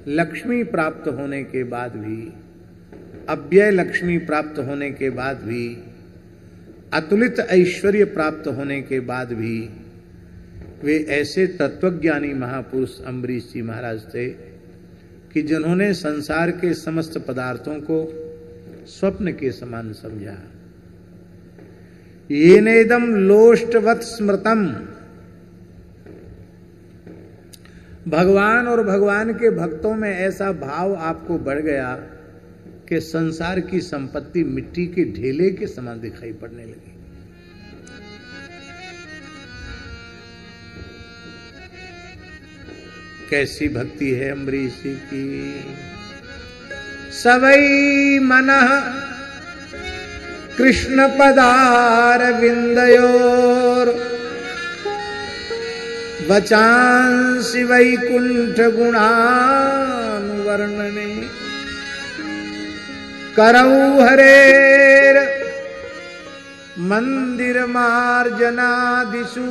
लक्ष्मी प्राप्त होने के बाद भी, अव्यय लक्ष्मी प्राप्त होने के बाद भी, अतुलित ऐश्वर्य प्राप्त होने के बाद भी वे ऐसे तत्वज्ञानी महापुरुष अम्बरीश जी महाराज थे कि जिन्होंने संसार के समस्त पदार्थों को स्वप्न के समान समझा। ये नेदम लोष्टवत स्मृतम, भगवान और भगवान के भक्तों में ऐसा भाव आपको बढ़ गया कि संसार की संपत्ति मिट्टी के ढेले के समान दिखाई पड़ने लगी। कैसी भक्ति है अम्बरीश जी की। सवै मनः कृष्ण पदार विंदयोर वचांसि वैकुंठ गुणानुवर्णने करौ हरेर मंदिर मार्जनादिषु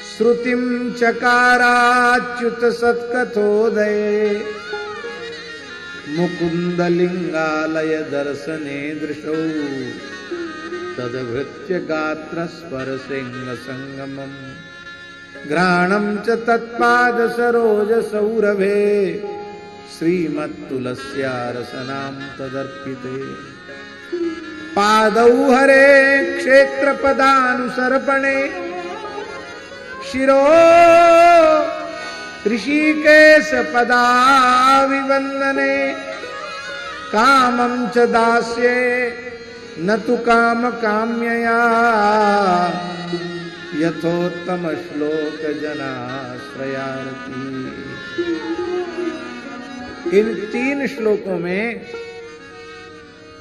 श्रुतिं चकाराच्युत सत्कथोदये मुकुंदलिंगालय दर्शने दृशौ तदभृत्य गात्र स्पर्शेंग संगमम् घ्राणं च तत्पाद सरोज सौरभे श्रीमत्तुलस्या रसनां तदर्पिते पादौ हरे क्षेत्र पदानुसर्पणे शिरो ऋषिकेश पदाविवन्दने कामं च दास्ये न तु काम काम्यया यथोत्तम श्लोक जनाश्रयार्ति। इन 3 श्लोकों में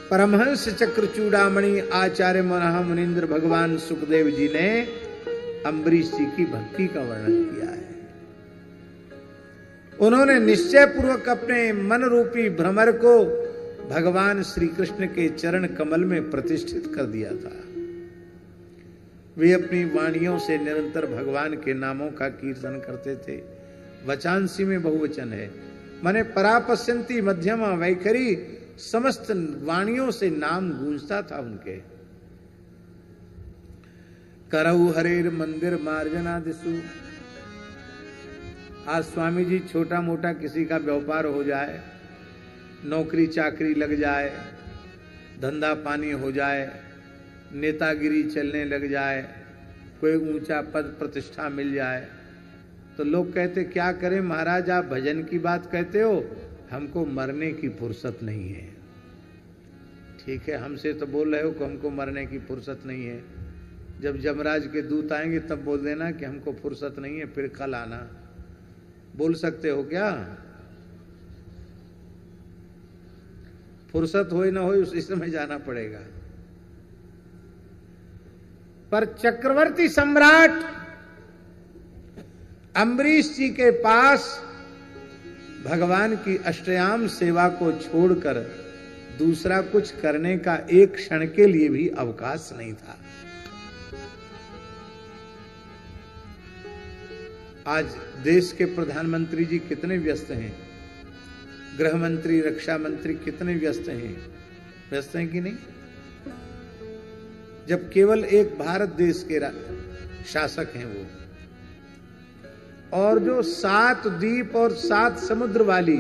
परमहंस चक्र चूड़ामणि आचार्य मनहा मुनीन्द्र भगवान सुखदेव जी ने अम्बरीश जी की भक्ति का वर्णन किया है। उन्होंने निश्चय पूर्वक अपने मन रूपी भ्रमर को भगवान श्री कृष्ण के चरण कमल में प्रतिष्ठित कर दिया था। वे अपनी वाणियों से निरंतर भगवान के नामों का कीर्तन करते थे। वचांसी में बहुवचन है, माने परापश्यंती मध्यमा वैखरी, समस्त वाणियों से नाम गूंजता था उनके। करऊ हरेर मंदिर मार्जनादिषु। आज स्वामी जी छोटा मोटा किसी का व्यापार हो जाए, नौकरी चाकरी लग जाए, धंधा पानी हो जाए, नेतागिरी चलने लग जाए, कोई ऊंचा पद प्रतिष्ठा मिल जाए, तो लोग कहते क्या करें महाराज, आप भजन की बात कहते हो, हमको मरने की फुर्सत नहीं है। ठीक है, हमसे तो बोल रहे हो कि हमको मरने की फुर्सत नहीं है। जब यमराज के दूत आएंगे तब बोल देना कि हमको फुर्सत नहीं है, फिर कल आना। बोल सकते हो क्या? फुर्सत हो न हो उसी समय जाना पड़ेगा। पर चक्रवर्ती सम्राट अम्बरीश जी के पास भगवान की अष्टयाम सेवा को छोड़कर दूसरा कुछ करने का एक क्षण के लिए भी अवकाश नहीं था। आज देश के प्रधानमंत्री जी कितने व्यस्त हैं, गृह मंत्री, रक्षा मंत्री कितने व्यस्त हैं, व्यस्त हैं कि नहीं? जब केवल एक भारत देश के शासक हैं वो, और जो 7 द्वीप और 7 समुद्र वाली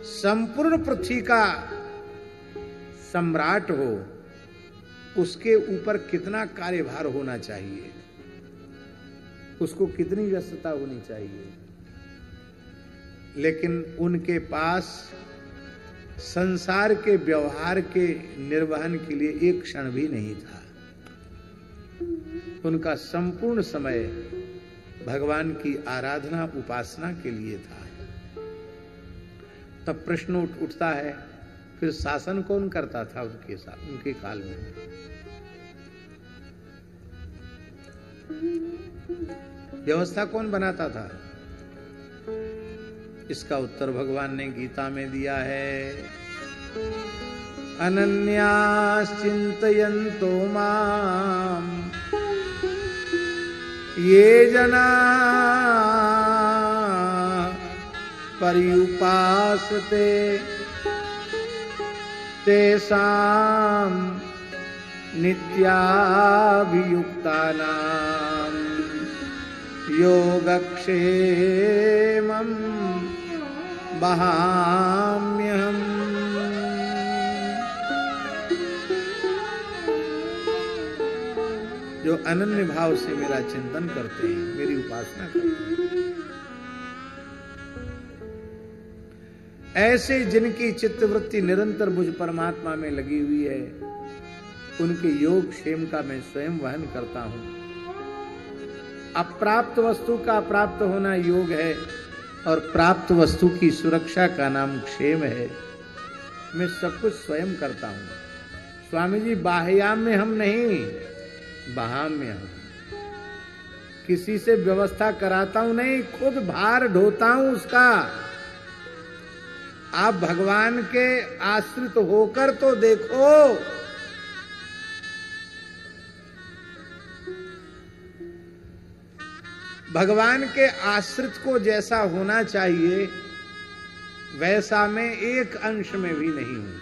संपूर्ण पृथ्वी का सम्राट हो, उसके ऊपर कितना कार्यभार होना चाहिए, उसको कितनी व्यस्तता होनी चाहिए। लेकिन उनके पास संसार के व्यवहार के निर्वहन के लिए एक क्षण भी नहीं था। उनका संपूर्ण समय भगवान की आराधना उपासना के लिए था। तब प्रश्न उठता है, फिर शासन कौन करता था उनके साथ, उनके काल में? व्यवस्था कौन बनाता था? इसका उत्तर भगवान ने गीता में दिया है। अनन्याश्चिन्तयन्तो माम ये जना पर्युपासते तेषां नित्याभियुक्तानां योगक्षेमं वहाम्यहम्। जो अनन्य भाव से मेरा चिंतन करते हैं, मेरी उपासना करते हैं, ऐसे जिनकी चित्तवृत्ति निरंतर मुझ परमात्मा में लगी हुई है, उनके योग क्षेम का मैं स्वयं वहन करता हूं। अप्राप्त वस्तु का प्राप्त होना योग है और प्राप्त वस्तु की सुरक्षा का नाम क्षेम है। मैं सब कुछ स्वयं करता हूं। स्वामी जी, बाह्याम में हम नहीं, बहाम में हम। किसी से व्यवस्था कराता हूं नहीं, खुद भार ढोता हूं उसका। आप भगवान के आश्रित होकर तो देखो। भगवान के आश्रित को जैसा होना चाहिए वैसा मैं एक अंश में भी नहीं हूं।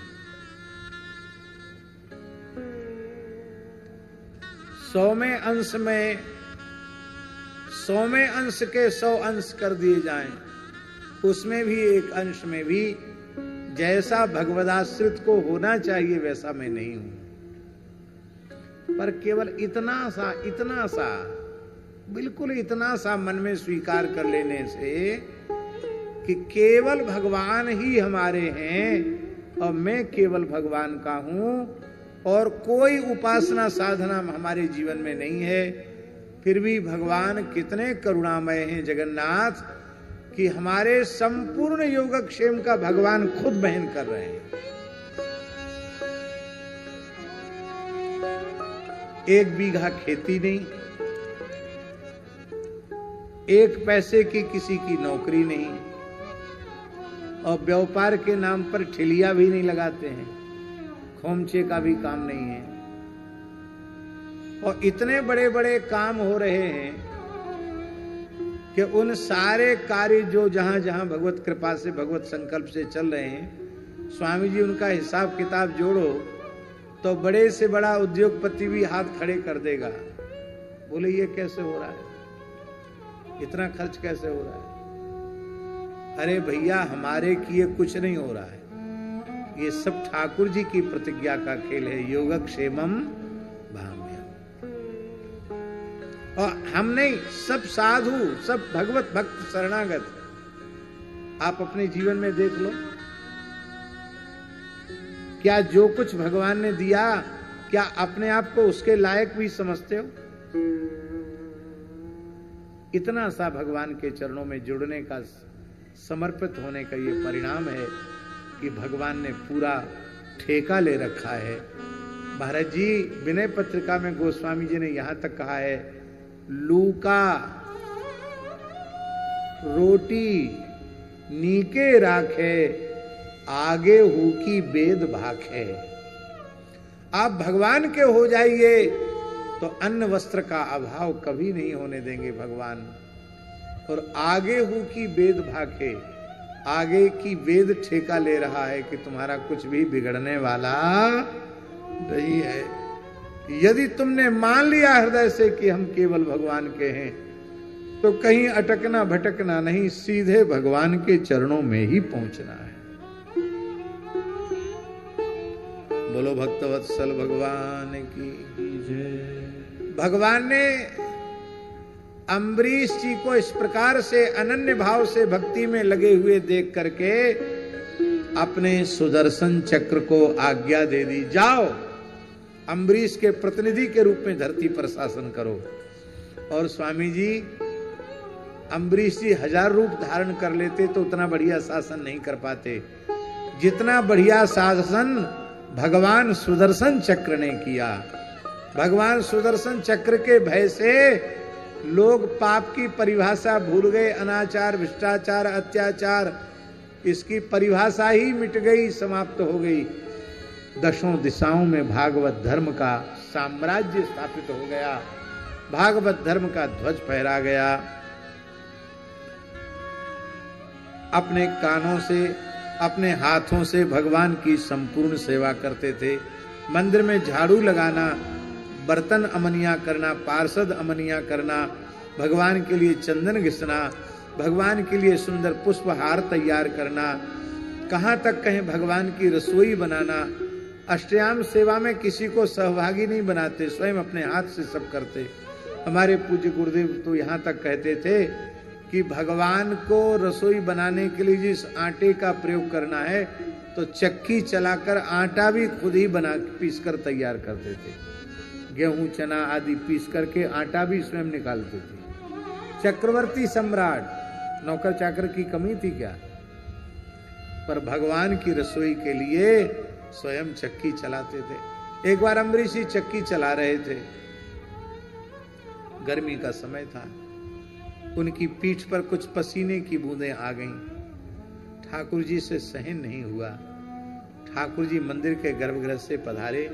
100वें अंश में 100वें अंश के 100 अंश कर दिए जाएं, उसमें भी एक अंश में भी जैसा भगवदाश्रित को होना चाहिए वैसा मैं नहीं हूं। पर केवल इतना सा बिल्कुल इतना सा मन में स्वीकार कर लेने से कि केवल भगवान ही हमारे हैं और मैं केवल भगवान का हूं और कोई उपासना साधना हमारे जीवन में नहीं है, फिर भी भगवान कितने करुणामय हैं जगन्नाथ कि हमारे संपूर्ण योगक्षेम का भगवान खुद वहन कर रहे हैं। एक बीघा खेती नहीं, एक पैसे की किसी की नौकरी नहीं, और व्यापार के नाम पर ठिलिया भी नहीं लगाते हैं, खोमचे का भी काम नहीं है। और इतने बड़े बड़े काम हो रहे हैं कि उन सारे कार्य जो जहां जहां भगवत कृपा से भगवत संकल्प से चल रहे हैं, स्वामी जी उनका हिसाब किताब जोड़ो तो बड़े से बड़ा उद्योगपति भी हाथ खड़े कर देगा। बोले ये कैसे हो रहा है, इतना खर्च कैसे हो रहा है? अरे भैया, हमारे किए कुछ नहीं हो रहा है, ये सब ठाकुर जी की प्रतिज्ञा का खेल है। योगक्षेमम भाम्यम। और हम नहीं, सब साधु, सब भगवत भक्त शरणागत। आप अपने जीवन में देख लो, क्या जो कुछ भगवान ने दिया, क्या अपने आप को उसके लायक भी समझते हो? इतना सा भगवान के चरणों में जुड़ने का, समर्पित होने का ये परिणाम है कि भगवान ने पूरा ठेका ले रखा है। महाराज जी विनय पत्रिका में गोस्वामी जी ने यहां तक कहा है, लूका रोटी नीके राखे, आगे हु की बेद भाखे। आप भगवान के हो जाइए तो अन्न वस्त्र का अभाव कभी नहीं होने देंगे भगवान। और आगे हूं की वेद भाखे, आगे की वेद ठेका ले रहा है कि तुम्हारा कुछ भी बिगड़ने वाला नहीं है। यदि तुमने मान लिया हृदय से कि हम केवल भगवान के हैं, तो कहीं अटकना भटकना नहीं, सीधे भगवान के चरणों में ही पहुंचना है। बोलो भक्तवत्सल भगवान की जय। भगवान ने अम्बरीश जी को इस प्रकार से अनन्य भाव से भक्ति में लगे हुए देख करके अपने सुदर्शन चक्र को आज्ञा दे दी, जाओ अम्बरीश के प्रतिनिधि के रूप में धरती पर शासन करो। और स्वामी जी, अम्बरीश जी 1000 रूप धारण कर लेते तो उतना बढ़िया शासन नहीं कर पाते जितना बढ़िया शासन भगवान सुदर्शन चक्र ने किया। भगवान सुदर्शन चक्र के भय से लोग पाप की परिभाषा भूल गए, अनाचार, भ्रष्टाचार, अत्याचार, इसकी परिभाषा ही मिट गई, समाप्त हो गई। दशों दिशाओं में भागवत धर्म का साम्राज्य स्थापित हो गया, भागवत धर्म का ध्वज फहरा गया। अपने कानों से, अपने हाथों से भगवान की संपूर्ण सेवा करते थे। मंदिर में झाड़ू लगाना, बर्तन अमनिया करना, पार्षद अमनिया करना, भगवान के लिए चंदन घिसना, भगवान के लिए सुंदर पुष्पहार तैयार करना, कहां तक कहें भगवान की रसोई बनाना। अष्टयाम सेवा में किसी को सहभागी नहीं बनाते, स्वयं अपने हाथ से सब करते। हमारे पूज्य गुरुदेव तो यहाँ तक कहते थे कि भगवान को रसोई बनाने के लिए जिस आटे का प्रयोग करना है तो चक्की चलाकर आटा भी खुद ही बना पीस कर तैयार करते थे। गेहूं चना आदि पीस करके आटा भी स्वयं निकालते थे। चक्रवर्ती सम्राट, नौकर चाकर की कमी थी क्या? पर भगवान की रसोई के लिए स्वयं चक्की चलाते थे। एक बार अम्बरीश जी चक्की चला रहे थे, गर्मी का समय था, उनकी पीठ पर कुछ पसीने की बूंदें आ गईं। ठाकुर जी से सहन नहीं हुआ। ठाकुर जी मंदिर के गर्भगृह से पधारे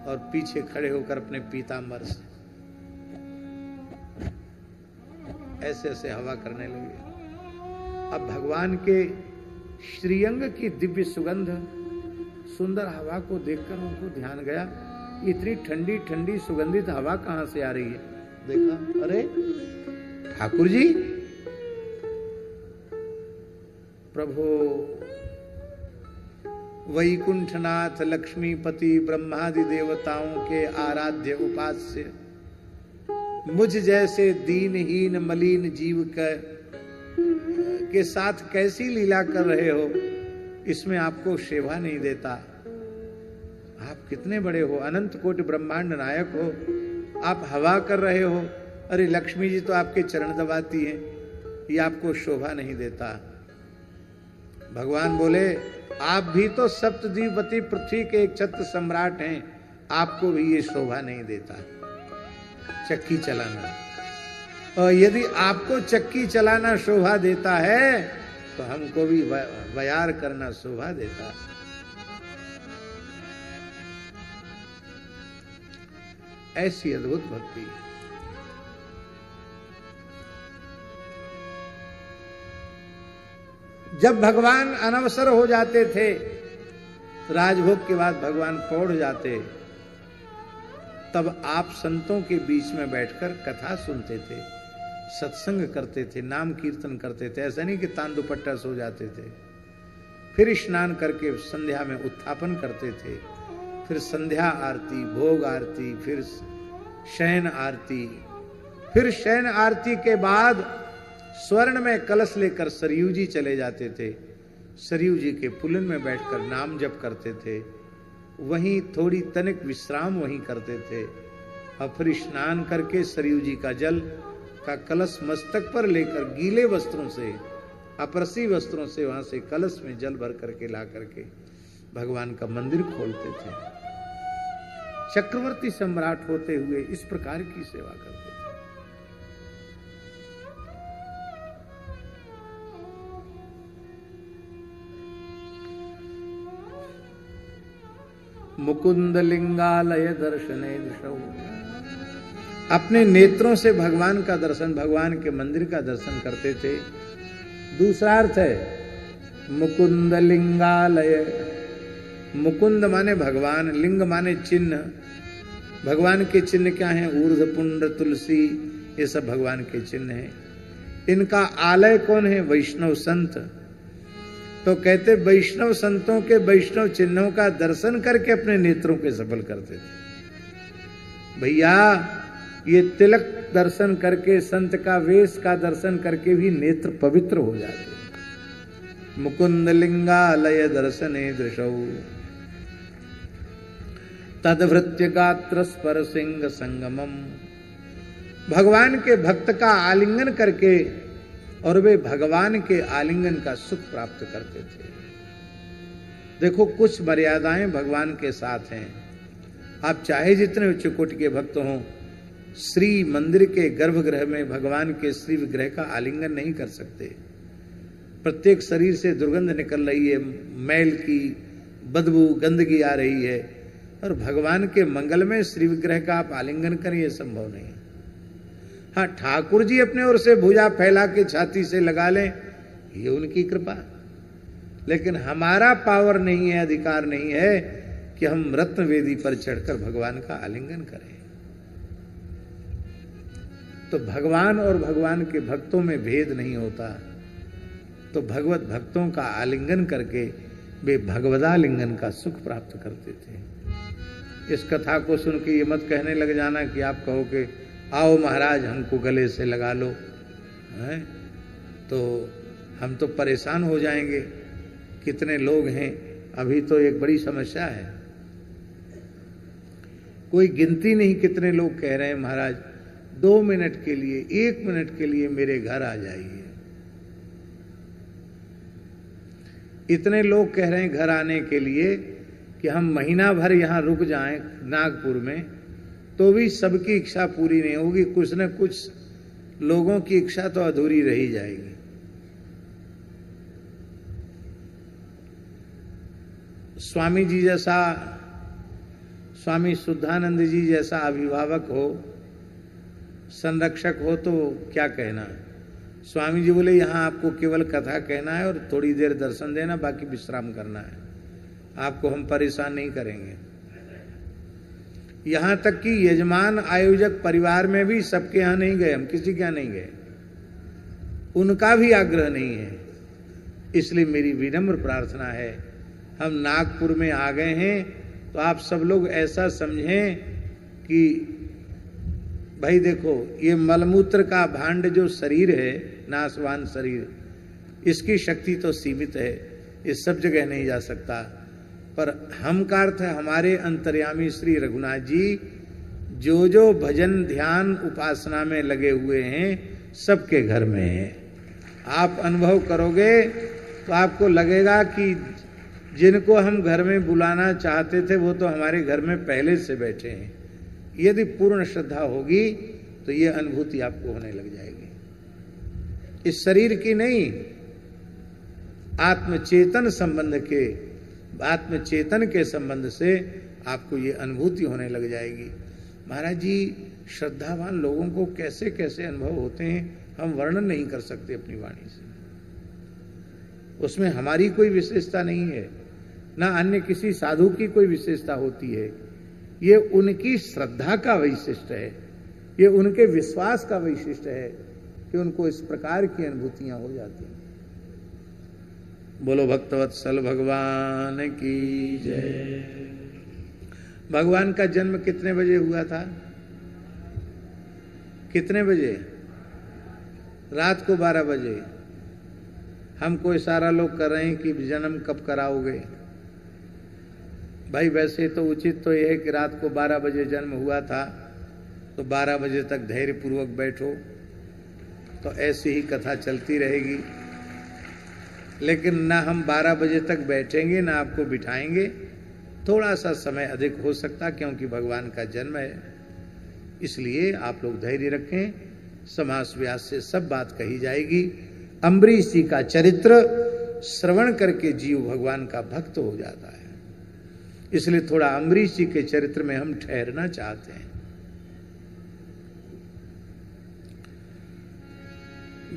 और पीछे खड़े होकर अपने पीतांबर से ऐसे ऐसे हवा करने लगे। अब भगवान के श्रीअंग की दिव्य सुगंध, सुंदर हवा को देखकर उनको ध्यान गया, इतनी ठंडी ठंडी सुगंधित हवा कहां से आ रही है। देखा, अरे ठाकुर जी, प्रभु वैकुंठनाथ लक्ष्मीपति ब्रह्मादि देवताओं के आराध्य उपास्य मुझ जैसे दीनहीन मलिन जीव के साथ कैसी लीला कर रहे हो, इसमें आपको शोभा नहीं देता। आप कितने बड़े हो, अनंत कोटि ब्रह्मांड नायक हो, आप हवा कर रहे हो। अरे लक्ष्मी जी तो आपके चरण दबाती हैं, ये आपको शोभा नहीं देता। भगवान बोले, आप भी तो सप्तद्वीपति पृथ्वी के एक छत्र सम्राट हैं, आपको भी ये शोभा नहीं देता चक्की चलाना। और यदि आपको चक्की चलाना शोभा देता है तो हमको भी व्यायाम करना शोभा देता है। ऐसी अद्भुत भक्ति। जब भगवान अनवसर हो जाते थे, राजभोग के बाद भगवान पौड़ जाते, तब आप संतों के बीच में बैठकर कथा सुनते थे, सत्संग करते थे, नाम कीर्तन करते थे। ऐसा नहीं कि तान दुपट्टा सो जाते थे। फिर स्नान करके संध्या में उत्थापन करते थे, फिर संध्या आरती, भोग आरती, फिर शयन आरती, फिर शयन आरती के बाद स्वर्ण में कलश लेकर सरयू जी चले जाते थे। सरयू जी के पुलन में बैठकर नाम जप करते थे, वहीं थोड़ी तनिक विश्राम वहीं करते थे, और फिर स्नान करके सरयू जी का जल का कलश मस्तक पर लेकर गीले वस्त्रों से, अपरसी वस्त्रों से वहां से कलश में जल भर करके ला करके भगवान का मंदिर खोलते थे। चक्रवर्ती सम्राट होते हुए इस प्रकार की सेवा करते थे। मुकुंद लिंगालय दर्शने दृशौ, अपने नेत्रों से भगवान का दर्शन, भगवान के मंदिर का दर्शन करते थे। दूसरा अर्थ है मुकुंद लिंगालय। मुकुंद माने भगवान, लिंग माने चिन्ह। भगवान के चिन्ह क्या हैं? ऊर्ध्व पुंड, तुलसी, ये सब भगवान के चिन्ह हैं। इनका आलय कौन है? वैष्णव संत। तो कहते वैष्णव संतों के वैष्णव चिन्हों का दर्शन करके अपने नेत्रों के सफल करते थे। भैया ये तिलक दर्शन करके, संत का वेश का दर्शन करके भी नेत्र पवित्र हो जाते। मुकुंद लिंगालय दर्शने दृशौ तदभृत्य गात्र स्पर सिंह संगमम। भगवान के भक्त का आलिंगन करके और वे भगवान के आलिंगन का सुख प्राप्त करते थे। देखो कुछ मर्यादाएं भगवान के साथ हैं। आप चाहे जितने उच्च कोटि के भक्त हों, श्री मंदिर के गर्भगृह में भगवान के श्री विग्रह का आलिंगन नहीं कर सकते। प्रत्येक शरीर से दुर्गंध निकल रही है, मैल की बदबू, गंदगी आ रही है, और भगवान के मंगल में श्री विग्रह का आप आलिंगन करें, यह संभव नहीं। हाँ, ठाकुर जी अपने ओर से भुजा फैला के छाती से लगा लें ये उनकी कृपा। लेकिन हमारा पावर नहीं है, अधिकार नहीं है कि हम रत्न वेदी पर चढ़कर भगवान का आलिंगन करें। तो भगवान और भगवान के भक्तों में भेद नहीं होता। तो भगवत भक्तों का आलिंगन करके वे भगवदालिंगन का सुख प्राप्त करते थे। इस कथा को सुन के ये मत कहने लग जाना कि आप कहो कि आओ महाराज हमको गले से लगा लो, हैं? तो हम तो परेशान हो जाएंगे। कितने लोग हैं, अभी तो एक बड़ी समस्या है, कोई गिनती नहीं कितने लोग कह रहे हैं महाराज 2 मिनट के लिए, 1 मिनट के लिए मेरे घर आ जाइए। इतने लोग कह रहे हैं घर आने के लिए कि हम महीना भर यहां रुक जाएं नागपुर में, तो भी सबकी इच्छा पूरी नहीं होगी। कुछ न कुछ लोगों की इच्छा तो अधूरी रही जाएगी। स्वामी जी जैसा, स्वामी शुद्धानंद जी जैसा अभिभावक हो, संरक्षक हो तो क्या कहना। स्वामी जी बोले यहाँ आपको केवल कथा कहना है और थोड़ी देर दर्शन देना, बाकी विश्राम करना है, आपको हम परेशान नहीं करेंगे। यहां तक कि यजमान आयोजक परिवार में भी सबके यहां नहीं गए, हम किसी के यहां नहीं गए, उनका भी आग्रह नहीं है। इसलिए मेरी विनम्र प्रार्थना है, हम नागपुर में आ गए हैं तो आप सब लोग ऐसा समझें कि भाई देखो ये मलमूत्र का भांड जो शरीर है, नाशवान शरीर, इसकी शक्ति तो सीमित है, ये सब जगह नहीं जा सकता। पर हम का अर्थ है हमारे अंतर्यामी श्री रघुनाथ जी जो जो भजन ध्यान उपासना में लगे हुए हैं सबके घर में है। आप अनुभव करोगे तो आपको लगेगा कि जिनको हम घर में बुलाना चाहते थे वो तो हमारे घर में पहले से बैठे हैं। यदि पूर्ण श्रद्धा होगी तो ये अनुभूति आपको होने लग जाएगी। इस शरीर की नहीं, आत्मचेतन संबंध के, आत्मचेतन के संबंध से आपको ये अनुभूति होने लग जाएगी। महाराज जी श्रद्धावान लोगों को कैसे कैसे अनुभव होते हैं हम वर्णन नहीं कर सकते अपनी वाणी से। उसमें हमारी कोई विशेषता नहीं है, ना अन्य किसी साधु की कोई विशेषता होती है। ये उनकी श्रद्धा का वैशिष्ट है, ये उनके विश्वास का वैशिष्ट है कि उनको इस प्रकार की अनुभूतियां हो जाती हैं। बोलो भक्तवत्सल भगवान की जय। भगवान का जन्म कितने बजे हुआ था? कितने बजे? रात को 12 बजे। हमको इशारा लोग कर रहे हैं कि जन्म कब कराओगे। भाई वैसे तो उचित तो यह है कि रात को 12 बजे जन्म हुआ था तो 12 बजे तक धैर्य पूर्वक बैठो, तो ऐसी ही कथा चलती रहेगी। लेकिन ना हम 12 बजे तक बैठेंगे ना आपको बिठाएंगे, थोड़ा सा समय अधिक हो सकता क्योंकि भगवान का जन्म है। इसलिए आप लोग धैर्य रखें, समास व्यास से सब बात कही जाएगी। अम्बरीश जी का चरित्र श्रवण करके जीव भगवान का भक्त हो जाता है। इसलिए थोड़ा अम्बरीश जी के चरित्र में हम ठहरना चाहते हैं।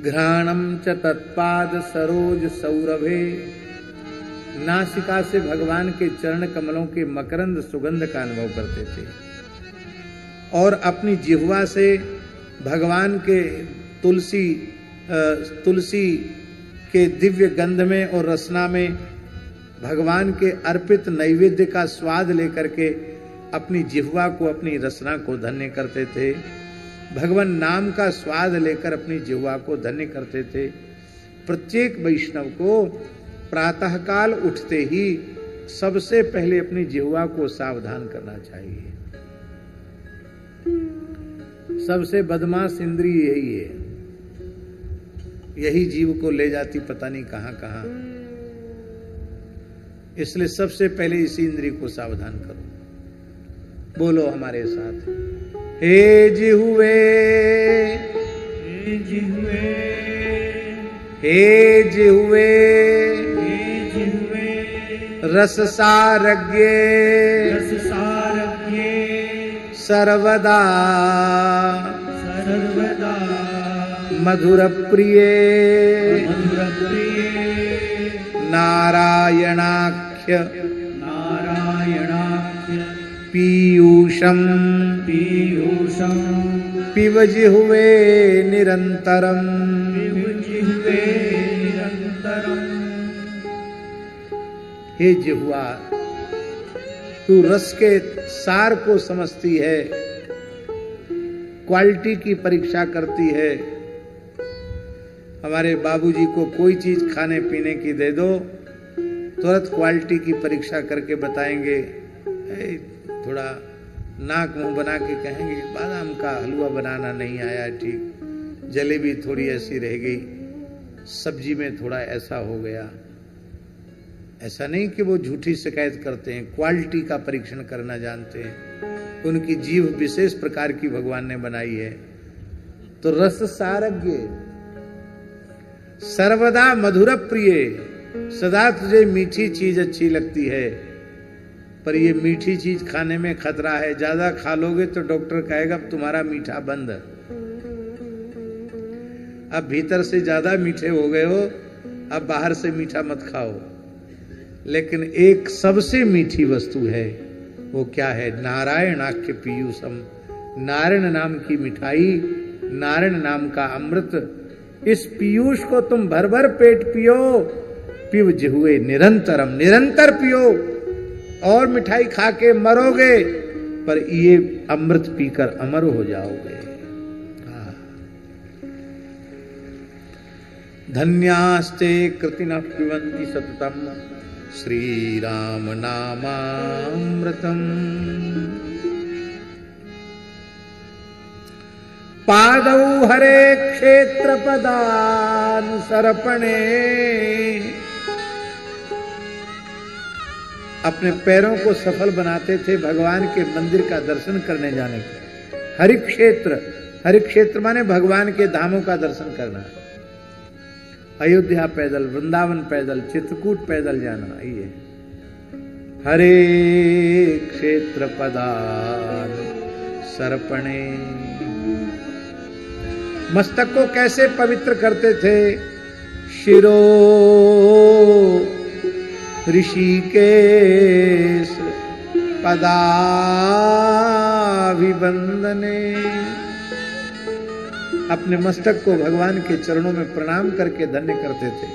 घ्राणम च तत्पाद सरोज सौरभे, नासिका से भगवान के चरण कमलों के मकरंद सुगंध का अनुभव करते थे और अपनी जिह्वा से भगवान के तुलसी के दिव्य गंध में और रसना में भगवान के अर्पित नैवेद्य का स्वाद लेकर के अपनी जिह्वा को, अपनी रसना को धन्य करते थे। भगवान नाम का स्वाद लेकर अपनी जिह्वा को धन्य करते थे। प्रत्येक वैष्णव को प्रातःकाल उठते ही सबसे पहले अपनी जिह्वा को सावधान करना चाहिए। सबसे बदमाश इंद्रिय यही है, यही जीव को ले जाती पता नहीं कहां कहां। इसलिए सबसे पहले इसी इंद्रिय को सावधान करो। बोलो हमारे साथ, हे जिह्वे, हे जिह्वे, हे जिह्वे, हे जिह्वे, रससारज्ञे, रससारज्ञे, सर्वदा, सर्वदा, मधुर प्रिये, मधुर प्रिये, नारायणाख्य नारायणाख्य पीयूषम पीयूषम पिबजिह्वे निरंतरम पिबजिह्वे निरंतरम। हे जिह्वा, तू रस के सार को समझती है, क्वालिटी की परीक्षा करती है। हमारे बाबूजी को कोई चीज खाने पीने की दे दो, तुरंत क्वालिटी की परीक्षा करके बताएंगे। थोड़ा नाक मुंह बना के कहेंगे बादाम का हलवा बनाना नहीं आया ठीक, जलेबी थोड़ी ऐसी रह गई, सब्जी में थोड़ा ऐसा हो गया। ऐसा नहीं कि वो झूठी शिकायत करते हैं, क्वालिटी का परीक्षण करना जानते हैं। उनकी जीभ विशेष प्रकार की भगवान ने बनाई है। तो रस सारज्ञ सर्वदा मधुर प्रिय, सदा तुझे मीठी चीज अच्छी लगती है, पर ये मीठी चीज खाने में खतरा है। ज्यादा खा लोगे तो डॉक्टर कहेगा अब तुम्हारा मीठा बंद। अब भीतर से ज्यादा मीठे हो गए हो, अब बाहर से मीठा मत खाओ। लेकिन एक सबसे मीठी वस्तु है, वो क्या है? नारायणाख्य पीयूषम, नारायण नाम की मिठाई, नारायण नाम का अमृत। इस पीयूष को तुम भर भर पेट पियो, पिब जिह्वे निरंतरम, निरंतर पियो। और मिठाई खा के मरोगे, पर ये अमृत पीकर अमर हो जाओगे। धन्यास्ते कृतिनः पिबन्ति सततम श्री राम नामामृतम। पादौ हरे क्षेत्र पदानुसर्पणे, अपने पैरों को सफल बनाते थे भगवान के मंदिर का दर्शन करने जाने के। हरिक्षेत्र, हरिक्षेत्र माने भगवान के धामों का दर्शन करना। अयोध्या पैदल, वृंदावन पैदल, चित्रकूट पैदल जाना। ये हरे क्षेत्र पदान सर्पणे। मस्तक को कैसे पवित्र करते थे? शिरो ऋषिकेश पदाभिवंदने। अपने मस्तक को भगवान के चरणों में प्रणाम करके धन्य करते थे।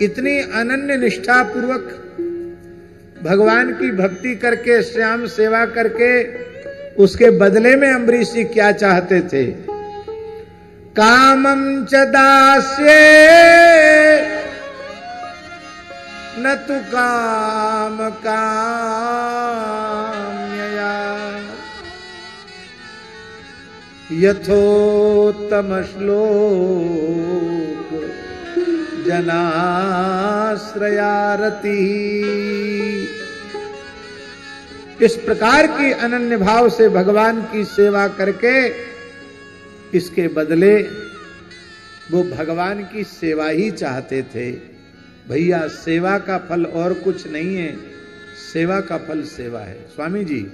इतनी अनन्य निष्ठा पूर्वक भगवान की भक्ति करके, श्याम सेवा करके, उसके बदले में अम्बरीश जी क्या चाहते थे? कामं च दास्ये न तु काम काम्यया, यथोत्तम श्लोक जनाश्रयारति। इस प्रकार की अनन्य भाव से भगवान की सेवा करके, इसके बदले वो भगवान की सेवा ही चाहते थे। भैया, सेवा का फल और कुछ नहीं है, सेवा का फल सेवा है। स्वामी जी,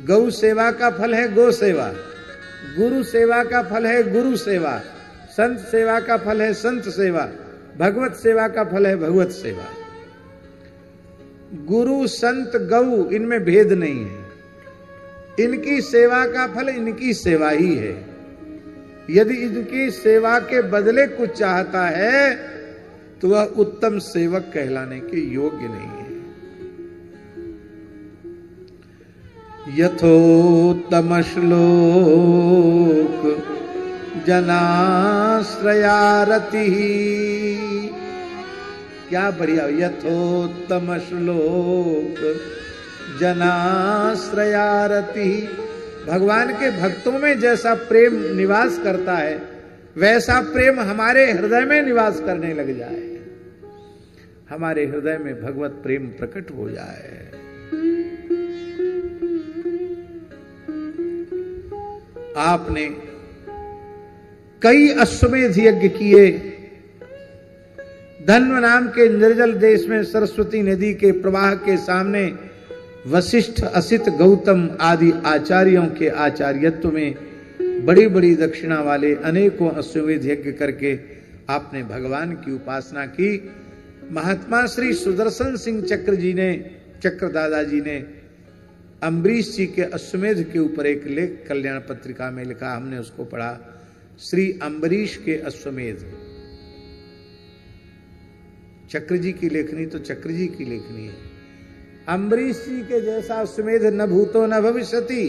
गौ सेवा का फल है गौ सेवा, गुरु सेवा का फल है गुरु सेवा, संत सेवा का फल है संत सेवा, भगवत सेवा का फल है भगवत सेवा। गुरु संत गौ इनमें भेद नहीं है, इनकी सेवा का फल इनकी सेवा ही है। यदि इनकी सेवा के बदले कुछ चाहता है तो वह उत्तम सेवक कहलाने के योग्य नहीं है। यथोत्तम श्लोक जनाश्रयारति। क्या बढ़िया, यथोत्तम श्लोक जनाश्रयारति। भगवान के भक्तों में जैसा प्रेम निवास करता है, वैसा प्रेम हमारे हृदय में निवास करने लग जाए, हमारे हृदय में भगवत प्रेम प्रकट हो जाए। आपने कई अश्वमेध यज्ञ किए। धन्व नाम के निर्जल देश में सरस्वती नदी के प्रवाह के सामने वशिष्ठ, असित, गौतम आदि आचार्यों के आचार्यत्व में बड़ी बड़ी दक्षिणा वाले अनेकों अश्वमेध यज्ञ करके आपने भगवान की उपासना की। महात्मा श्री सुदर्शन सिंह चक्र जी ने, चक्र दादाजी ने अम्बरीश जी के अश्वमेध के ऊपर एक लेख कल्याण पत्रिका में लिखा, हमने उसको पढ़ा, श्री अम्बरीश के अश्वमेध। चक्र जी की लेखनी तो चक्र जी की लेखनी है। अम्बरीश जी के जैसा अश्वमेध न भूतो न भविष्यति।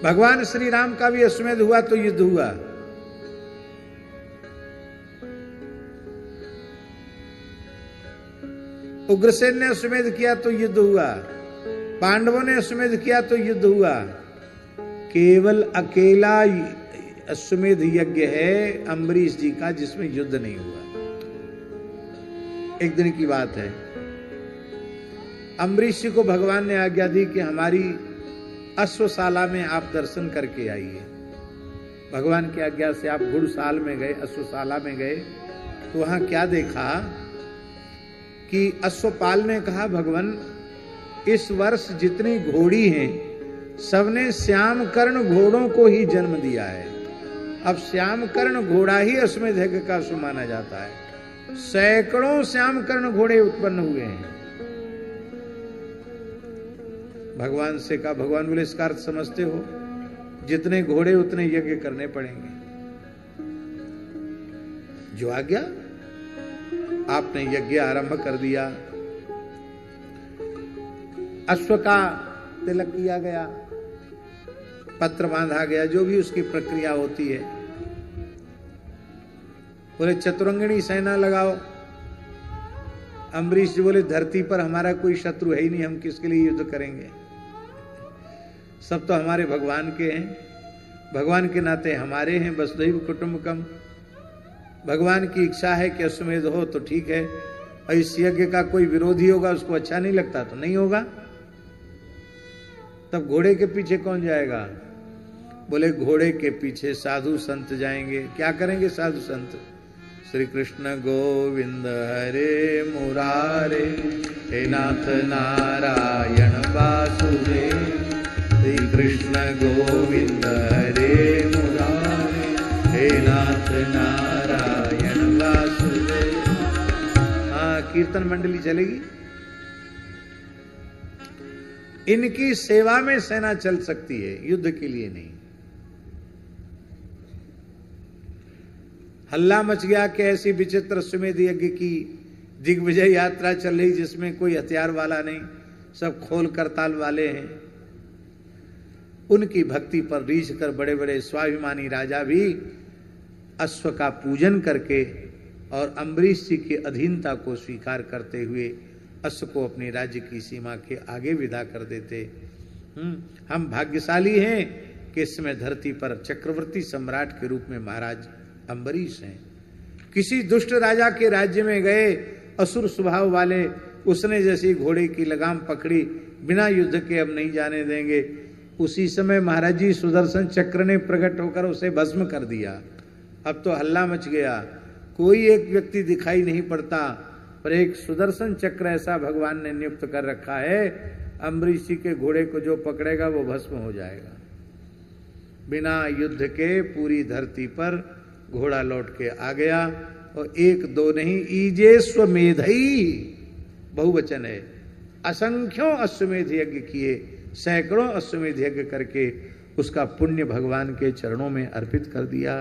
भगवान श्री राम का भी अश्वमेध हुआ तो युद्ध हुआ। उग्रसेन ने अश्वमेध किया तो युद्ध हुआ, पांडवों ने अश्वमेध किया तो युद्ध हुआ। केवल अकेला अश्वमेध यज्ञ है अम्बरीश जी का जिसमें युद्ध नहीं हुआ। एक दिन की बात है, अम्बरीश जी को भगवान ने आज्ञा दी कि हमारी अश्वशाला में आप दर्शन करके आइए। भगवान की आज्ञा से आप घुड़साल में गए, अश्वशाला में गए, तो वहां क्या देखा कि अश्वपाल ने कहा, भगवान इस वर्ष जितनी घोड़ी हैं सबने श्याम कर्ण घोड़ों को ही जन्म दिया है। अब श्याम कर्ण घोड़ा ही अश्वमेध यज्ञ का अश्व माना जाता है। सैकड़ों श्याम कर्ण घोड़े उत्पन्न हुए हैं। भगवान से कहा, भगवान बोले इसका अर्थ समझते हो, जितने घोड़े उतने यज्ञ करने पड़ेंगे। जो आज्ञा, आपने यज्ञ आरंभ कर दिया। अश्व का तिलक किया गया, पत्र बांधा गया, जो भी उसकी प्रक्रिया होती है। बोले चतुरंगिणी सेना लगाओ। अम्बरीश जी बोले धरती पर हमारा कोई शत्रु है ही नहीं, हम किसके लिए युद्ध करेंगे, सब तो हमारे भगवान के हैं, भगवान के नाते हमारे हैं, वसुधैव कुटुंबकम। भगवान की इच्छा है कि अश्वमेध हो तो ठीक है, और इस यज्ञ का कोई विरोधी होगा, उसको अच्छा नहीं लगता तो नहीं होगा। तब घोड़े के पीछे कौन जाएगा? बोले घोड़े के पीछे साधु संत जाएंगे। क्या करेंगे साधु संत? श्री कृष्ण गोविंद हरे मुरारे, हे नाथ नारायण वासुदेव। श्री कृष्ण गोविंद हरे मुरारे, हे नाथ नारायण वासुदेव। हाँ, कीर्तन मंडली चलेगी। इनकी सेवा में सेना चल सकती है, युद्ध के लिए नहीं। हल्ला मच गया कि ऐसी विचित्र अश्वमेध यज्ञ की दिग्विजय यात्रा चल रही जिसमें कोई हथियार वाला नहीं, सब खोल करताल वाले हैं। उनकी भक्ति पर रीझ कर बड़े बड़े स्वाभिमानी राजा भी अश्व का पूजन करके और अम्बरीश जी की अधीनता को स्वीकार करते हुए अश्व को अपने राज्य की सीमा के आगे विदा कर देते। हम भाग्यशाली हैं कि इस समय धरती पर चक्रवर्ती सम्राट के रूप में महाराज अम्बरीश हैं। किसी दुष्ट राजा के राज्य में गए, असुर स्वभाव वाले, उसने जैसी घोड़े की लगाम पकड़ी, बिना युद्ध के अब नहीं जाने देंगे। उसी समय महाराज जी सुदर्शन चक्र ने प्रकट होकर उसे भस्म कर दिया। अब तो हल्ला मच गया, कोई एक व्यक्ति दिखाई नहीं पड़ता, पर एक सुदर्शन चक्र ऐसा भगवान ने नियुक्त कर रखा है, अम्बरीश जी के घोड़े को जो पकड़ेगा वो भस्म हो जाएगा। बिना युद्ध के पूरी धरती पर घोड़ा लौट के आ गया, और एक दो नहीं, ईजे स्वमेधई, बहुवचन है, असंख्यों अश्वमेध यज्ञ किए, सैकड़ों अश्वमेध यज्ञ करके उसका पुण्य भगवान के चरणों में अर्पित कर दिया।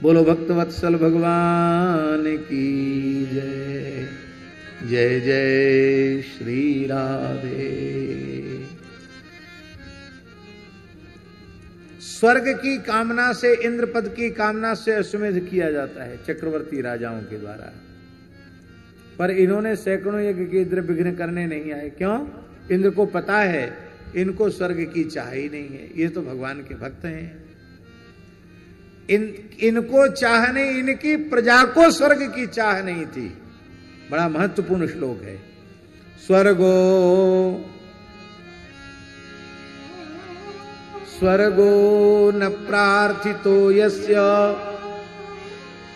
बोलो भक्तवत्सल भगवान की जय। जय जय श्री राधे। स्वर्ग की कामना से, इंद्र पद की कामना से अश्वमेध किया जाता है चक्रवर्ती राजाओं के द्वारा, पर इन्होंने सैकड़ों यज्ञ के इंद्र विघ्न करने नहीं आए। क्यों? इंद्र को पता है इनको स्वर्ग की चाह ही नहीं है, ये तो भगवान के भक्त हैं। इनको चाह नहीं, इनकी प्रजा को स्वर्ग की चाह नहीं थी। बड़ा महत्वपूर्ण श्लोक है। स्वर्गो स्वर्गो न प्रार्थितो यस्य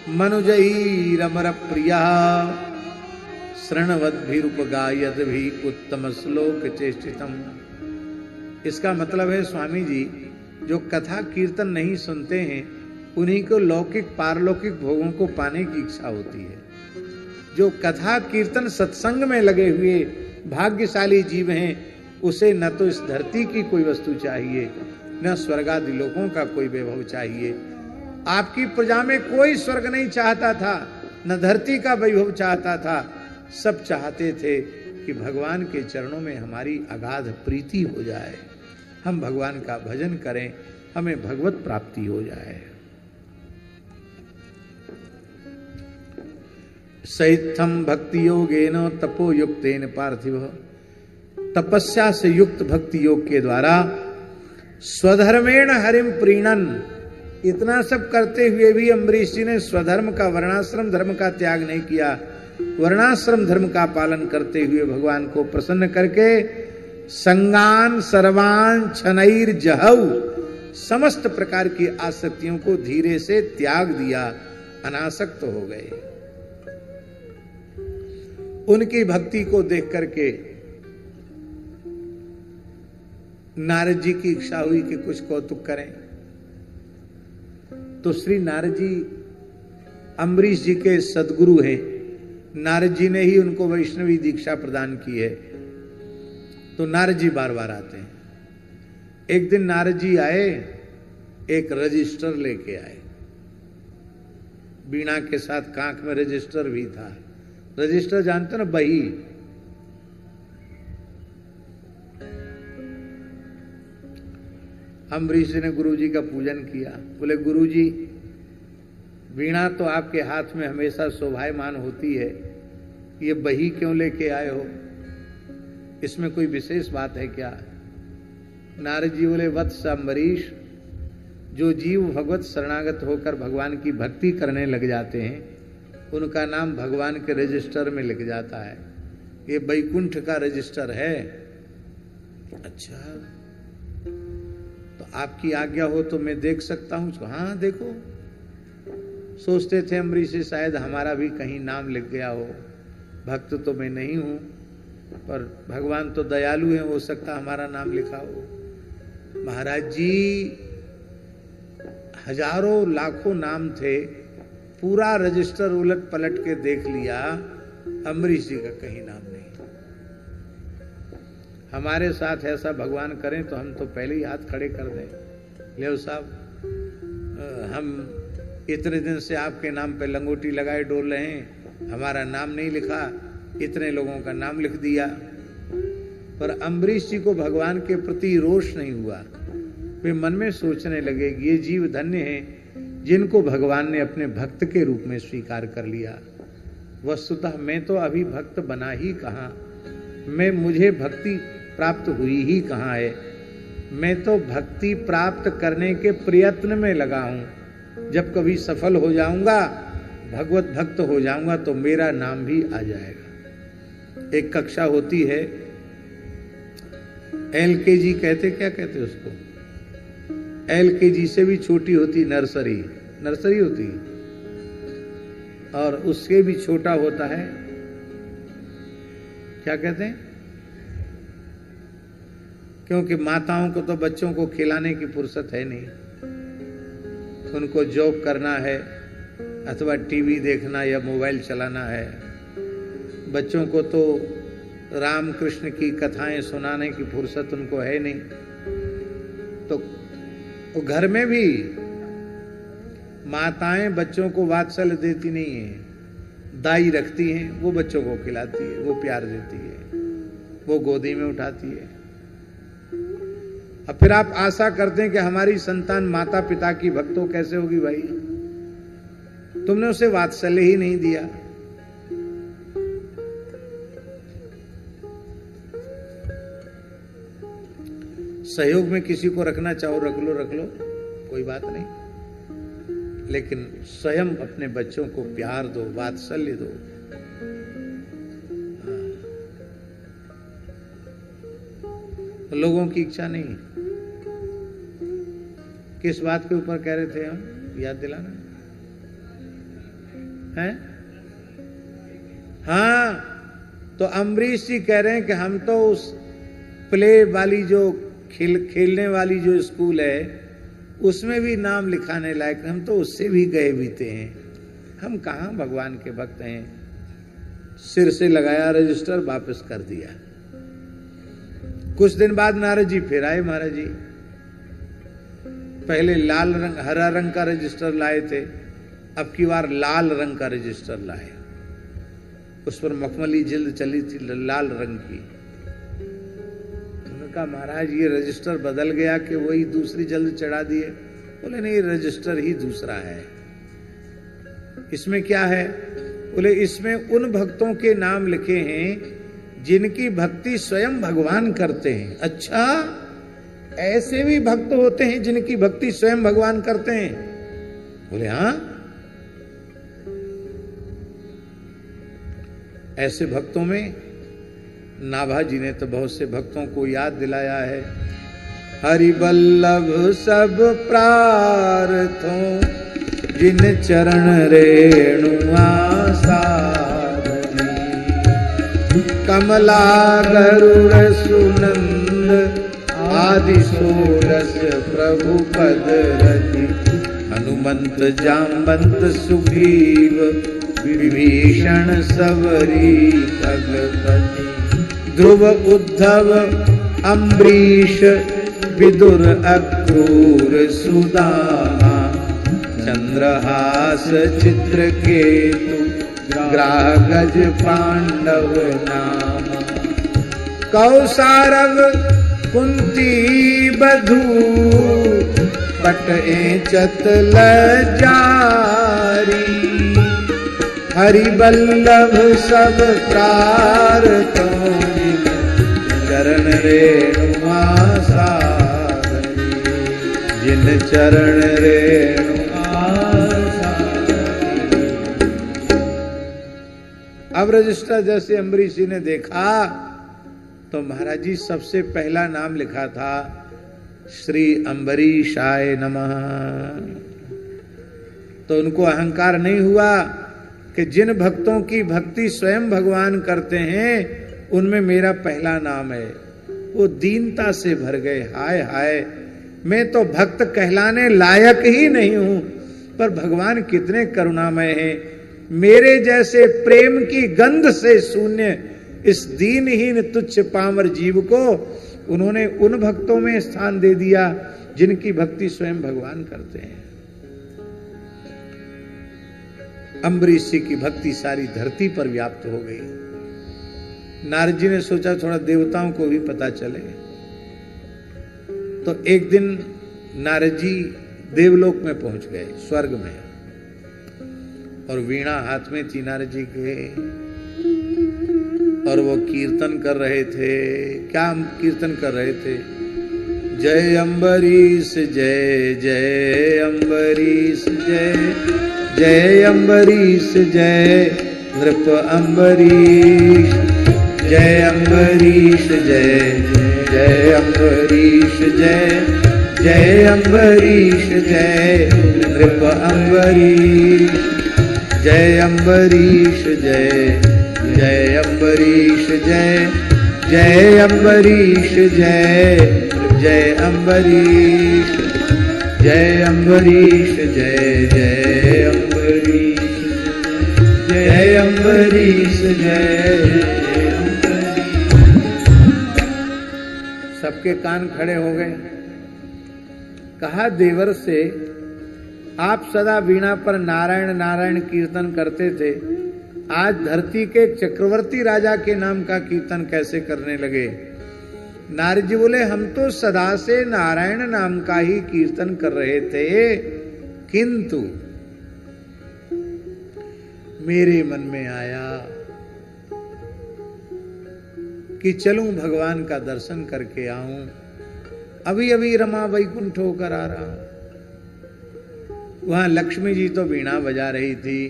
मनुजैरमर प्रियः शृण्वद्भिरुपगायद् भी उत्तम श्लोक चेष्टितम्। इसका मतलब है स्वामी जी, जो कथा कीर्तन नहीं सुनते हैं उन्हीं को लौकिक पारलौकिक भोगों को पाने की इच्छा होती है। जो कथा कीर्तन सत्संग में लगे हुए भाग्यशाली जीव हैं, उसे न तो इस धरती की कोई वस्तु चाहिए, न स्वर्गादि लोकों का कोई वैभव चाहिए। आपकी प्रजा में कोई स्वर्ग नहीं चाहता था, न धरती का वैभव चाहता था। सब चाहते थे कि भगवान के चरणों में हमारी अगाध प्रीति हो जाए, हम भगवान का भजन करें, हमें भगवत प्राप्ति हो जाए। सहितम भक्ति योगेन तपो युक्तेन पार्थिव, तपस्या से युक्त भक्ति योग के द्वारा स्वधर्मेण हरिम प्रीणन। इतना सब करते हुए भी अम्बरीश जी ने स्वधर्म का, वर्णाश्रम धर्म का त्याग नहीं किया। वर्णाश्रम धर्म का पालन करते हुए भगवान को प्रसन्न करके संगान सर्वान छनैर जहऊ, समस्त प्रकार की आसक्तियों को धीरे से त्याग दिया, अनासक्त हो गए। उनकी भक्ति को देख करके नारद जी की इच्छा हुई कि कुछ कौतुक करें। तो श्री नारद जी अम्बरीश जी के सदगुरु हैं। नारद जी ने ही उनको वैष्णवी दीक्षा प्रदान की है, तो नारद जी बार बार आते हैं। एक दिन नारद जी आए, एक रजिस्टर लेके आए, बीणा के साथ कांख में रजिस्टर भी था। रजिस्टर जानते ना, बही। अम्बरीश जी ने गुरु जी का पूजन किया। बोले गुरु जी, वीणा तो आपके हाथ में हमेशा शोभायमान होती है, ये बही क्यों लेके आए हो? इसमें कोई विशेष बात है क्या? नारद जी बोले वत्स अम्बरीश, जो जीव भगवत शरणागत होकर भगवान की भक्ति करने लग जाते हैं, उनका नाम भगवान के रजिस्टर में लिख जाता है। ये बैकुंठ का रजिस्टर है। अच्छा, तो आपकी आज्ञा हो तो मैं देख सकता हूं? हाँ देखो। सोचते थे अम्बरीश जी शायद हमारा भी कहीं नाम लिख गया हो। भक्त तो मैं नहीं हूं, पर भगवान तो दयालु हैं, हो सकता हमारा नाम लिखा हो। महाराज जी, हजारों लाखों नाम थे, पूरा रजिस्टर उलट पलट के देख लिया, अम्बरीश जी का कहीं नाम नहीं। हमारे साथ ऐसा भगवान करें तो हम तो पहले ही हाथ खड़े कर दें। ले साहब, हम इतने दिन से आपके नाम पे लंगोटी लगाए डोल रहे हैं, हमारा नाम नहीं लिखा, इतने लोगों का नाम लिख दिया। पर अम्बरीश जी को भगवान के प्रति रोष नहीं हुआ। वे मन में सोचने लगे कि ये जीव धन्य हैं जिनको भगवान ने अपने भक्त के रूप में स्वीकार कर लिया। वस्तुतः मैं तो अभी भक्त बना ही कहाँ, मुझे भक्ति प्राप्त हुई ही कहाँ है। मैं तो भक्ति प्राप्त करने के प्रयत्न में लगा हूं। जब कभी सफल हो जाऊंगा, भगवत भक्त हो जाऊंगा, तो मेरा नाम भी आ जाएगा। एक कक्षा होती है, LKG कहते, क्या कहते उसको? LKG से भी छोटी होती नर्सरी होती, और उससे भी छोटा होता है, क्या कहते हैं? क्योंकि माताओं को तो बच्चों को खिलाने की फुर्सत है नहीं, उनको जॉब करना है अथवा टीवी देखना या मोबाइल चलाना है। बच्चों को तो राम कृष्ण की कथाएं सुनाने की फुर्सत उनको है नहीं। तो घर में भी माताएं बच्चों को वात्सल्य देती नहीं है, दाई रखती हैं, वो बच्चों को खिलाती है, वो प्यार देती है, वो गोदी में उठाती है। अब फिर आप आशा करते हैं कि हमारी संतान माता पिता की भक्त हो, कैसे होगी भाई? तुमने उसे वात्सल्य ही नहीं दिया। सहयोग में किसी को रखना चाहो रख लो, कोई बात नहीं, लेकिन स्वयं अपने बच्चों को प्यार दो, वात्सल्य दो। लोगों की इच्छा नहीं। किस बात के ऊपर कह रहे थे हम, याद दिलाना है? हाँ, तो अम्बरीश जी कह रहे हैं कि हम तो उस प्ले वाली जो खेलने वाली जो स्कूल है उसमें भी नाम लिखाने लायक, हम तो उससे भी गए बीते हैं। हम कहाँ भगवान के भक्त हैं। सिर से लगाया रजिस्टर, वापस कर दिया। कुछ दिन बाद नारद जी फिर आए। महाराज जी पहले लाल रंग, हरा रंग का रजिस्टर लाए थे, अब की बार लाल रंग का रजिस्टर लाए। उस पर मखमली जिल्द चली थी लाल रंग की। उन्होंने कहा महाराज ये रजिस्टर बदल गया कि वही दूसरी जल्द चढ़ा दिए? बोले नहीं, रजिस्टर ही दूसरा है। इसमें क्या है? बोले इसमें उन भक्तों के नाम लिखे हैं जिनकी भक्ति स्वयं भगवान करते हैं। अच्छा, ऐसे भी भक्त होते हैं जिनकी भक्ति स्वयं भगवान करते हैं? बोले हाँ, ऐसे भक्तों में नाभा जी ने तो बहुत से भक्तों को याद दिलाया है। हरि बल्लभ सब प्रार्थों जिन चरण रेणुआ साधनी, कमला गरुड़ सुनंद आदि सोरस प्रभु पद रति, हनुमंत जाम्बंत सुग्रीव विभीषण सबरी खगपति, ध्रुव उद्धव अम्बरीश विदुर अक्रूर सुदामा, चंद्रहास चित्रकेतु ग्राहगज पांडव नामा, कौसारव कुंती बधू पट एचत लजारी, हरि बल्लभ सब प्रार्थों चरण रेणुआ साधनी, जिन चरण रेणुआ साधनी। अब रजिस्टर जैसे अम्बरीश जी ने देखा तो महाराज जी सबसे पहला नाम लिखा था श्री अम्बरीशाय नमः। तो उनको अहंकार नहीं हुआ कि जिन भक्तों की भक्ति स्वयं भगवान करते हैं उनमें मेरा पहला नाम है। वो दीनता से भर गए, हाय हाय मैं तो भक्त कहलाने लायक ही नहीं हूं, पर भगवान कितने करुणामय हैं। मेरे जैसे प्रेम की गंध से शून्य इस दीनहीन तुच्छ पामर जीव को उन्होंने उन भक्तों में स्थान दे दिया जिनकी भक्ति स्वयं भगवान करते हैं। अम्बरीश जी की भक्ति सारी धरती पर व्याप्त हो गई। नारद जी ने सोचा थोड़ा देवताओं को भी पता चले। तो एक दिन नारद जी देवलोक में पहुंच गए, स्वर्ग में, और वीणा हाथ में थी नारद जी के, और वो कीर्तन कर रहे थे। क्या कीर्तन कर रहे थे? जय अम्बरीश जय जय अम्बरीश जय जय अम्बरीश जय नृप अम्बरीश, जय अम्बरीश जय जय अम्बरीश जय जय अम्बरीश जय नृप अम्बरीश, जय अम्बरीश जय जय अम्बरीश जय जय अम्बरीश जय जय अम्बरीश, जय अम्बरीश जय जय अम्बरीश जय अम्बरीश जय। सबके कान खड़े हो गए। कहा देवर से, आप सदा वीणा पर नारायण नारायण कीर्तन करते थे, आज धरती के चक्रवर्ती राजा के नाम का कीर्तन कैसे करने लगे? नारद जी बोले, हम तो सदा से नारायण नाम का ही कीर्तन कर रहे थे, किंतु मेरे मन में आया कि चलूं भगवान का दर्शन करके आऊं। अभी अभी रमा वैकुंठ होकर आ रहा हूं। वहां लक्ष्मी जी तो वीणा बजा रही थी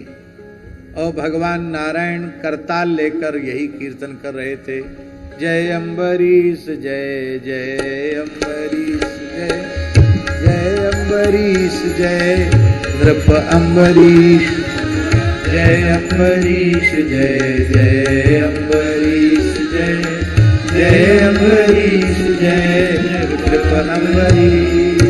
और भगवान नारायण करताल लेकर यही कीर्तन कर रहे थे। जय अम्बरीश जय जय अम्बरीश जय जय अम्बरीश जय नृप अम्बरीश, जय अम्बरीश जय जय अम्बरीश जय जय अम्बरीश जय नृप अम्बरीश।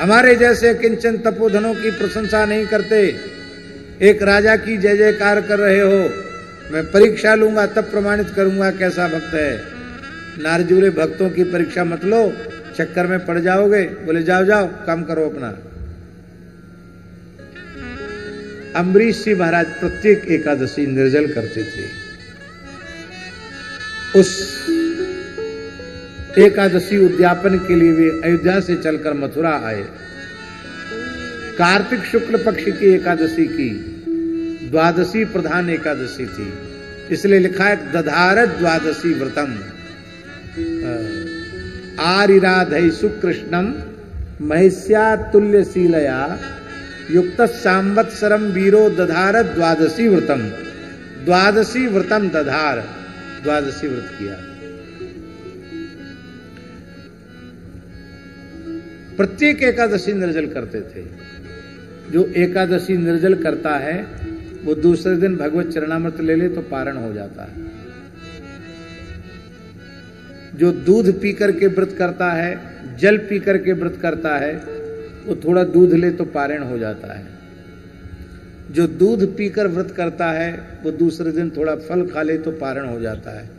हमारे जैसे किंचन तपोधनों की प्रशंसा नहीं करते। एक राजा की जय जयकार कर रहे हो, मैं परीक्षा लूंगा तब प्रमाणित करूंगा कैसा भक्त है। नारद जी बोले भक्तों की परीक्षा मत लो, चक्कर में पड़ जाओगे। बोले जाओ जाओ काम करो अपना। अम्बरीश जी महाराज प्रत्येक एकादशी निर्जल करते थे। उस एकादशी उद्यापन के लिए वे अयोध्या से चलकर मथुरा आए। कार्तिक शुक्ल पक्ष की एकादशी की द्वादशी प्रधान एकादशी थी, इसलिए लिखा है दधार द्वादशी व्रतम आरिराधै सुकृष्णम महिष्या तुल्य शीलया युक्त सांवत्सरम वीरो दधार द्वादशी व्रतम। द्वादशी व्रतम दधार, द्वादशी व्रत किया। प्रत्येक एकादशी निर्जल करते थे। जो एकादशी निर्जल करता है वो दूसरे दिन भगवत चरणामृत ले ले तो पारण हो जाता है। जो दूध पी करके व्रत करता है, जल पी करके व्रत करता है, वो थोड़ा दूध ले तो पारण हो जाता है। जो दूध पीकर व्रत करता है वो दूसरे दिन थोड़ा फल खा ले तो पारण हो जाता है।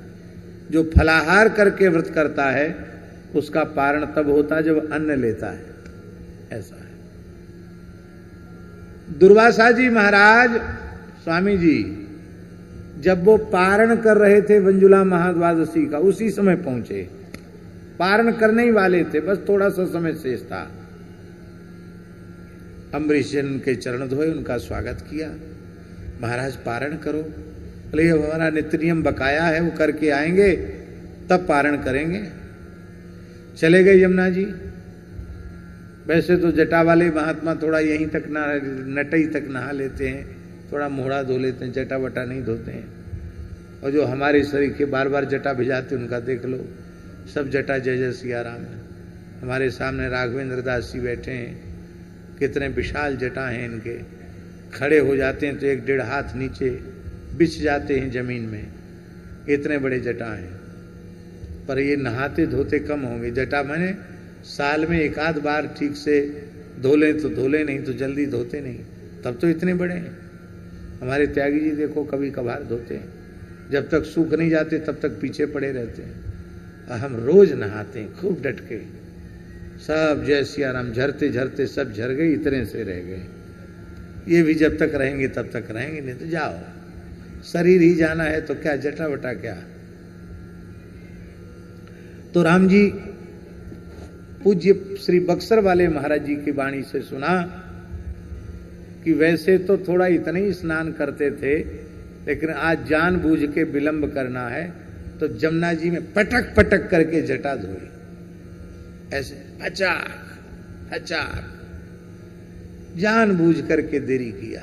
जो फलाहार करके व्रत करता है उसका पारण तब होता है जब अन्न लेता है। ऐसा है। दुर्वासा जी महाराज स्वामी जी जब वो पारण कर रहे थे मंजुला महाद्वादशी का, उसी समय पहुंचे। पारण करने ही वाले थे, बस थोड़ा सा समय शेष था। अम्बरीश जी ने उनके चरण धोए, उनका स्वागत किया। महाराज पारण करो। बोले हमारा नित्य नियम बकाया है, वो करके आएंगे तब पारण करेंगे। चले गए यमुना जी। वैसे तो जटा वाले महात्मा थोड़ा यहीं तक नटई तक नहा लेते हैं, थोड़ा मोहड़ा धो लेते हैं, जटा वटा नहीं धोते हैं। और जो हमारे शरीर के बार बार जटा भिजाते उनका देख लो, सब जटा जय जय सिया राम है। हमारे सामने राघवेंद्र दास जी बैठे हैं, कितने विशाल जटा हैं इनके। खड़े हो जाते हैं तो 1-1.5 हाथ नीचे बिछ जाते हैं जमीन में, इतने बड़े जटा हैं। पर ये नहाते धोते कम होंगे। जटा मैंने साल में 1-आध बार ठीक से धो लें तो धो लें, नहीं तो जल्दी धोते नहीं, तब तो इतने बड़े हैं। हमारे त्यागी जी देखो कभी कभार धोते हैं, जब तक सूख नहीं जाते तब तक पीछे पड़े रहते हैं। और हम रोज नहाते हैं खूब डट के। सब जय सिया राम, झरते झरते सब झर गए, इतने से रह गए। ये भी जब तक रहेंगे तब तक रहेंगे, नहीं तो जाओ, शरीर ही जाना है तो क्या जटा वटा क्या। तो राम जी पूज्य श्री बक्सर वाले महाराज जी की वाणी से सुना कि वैसे तो थोड़ा इतना ही स्नान करते थे, लेकिन आज जानबूझ के विलंब करना है तो जमुना जी में पटक पटक करके जटा धोई, ऐसे अचाक अचाक, जानबूझ करके देरी किया।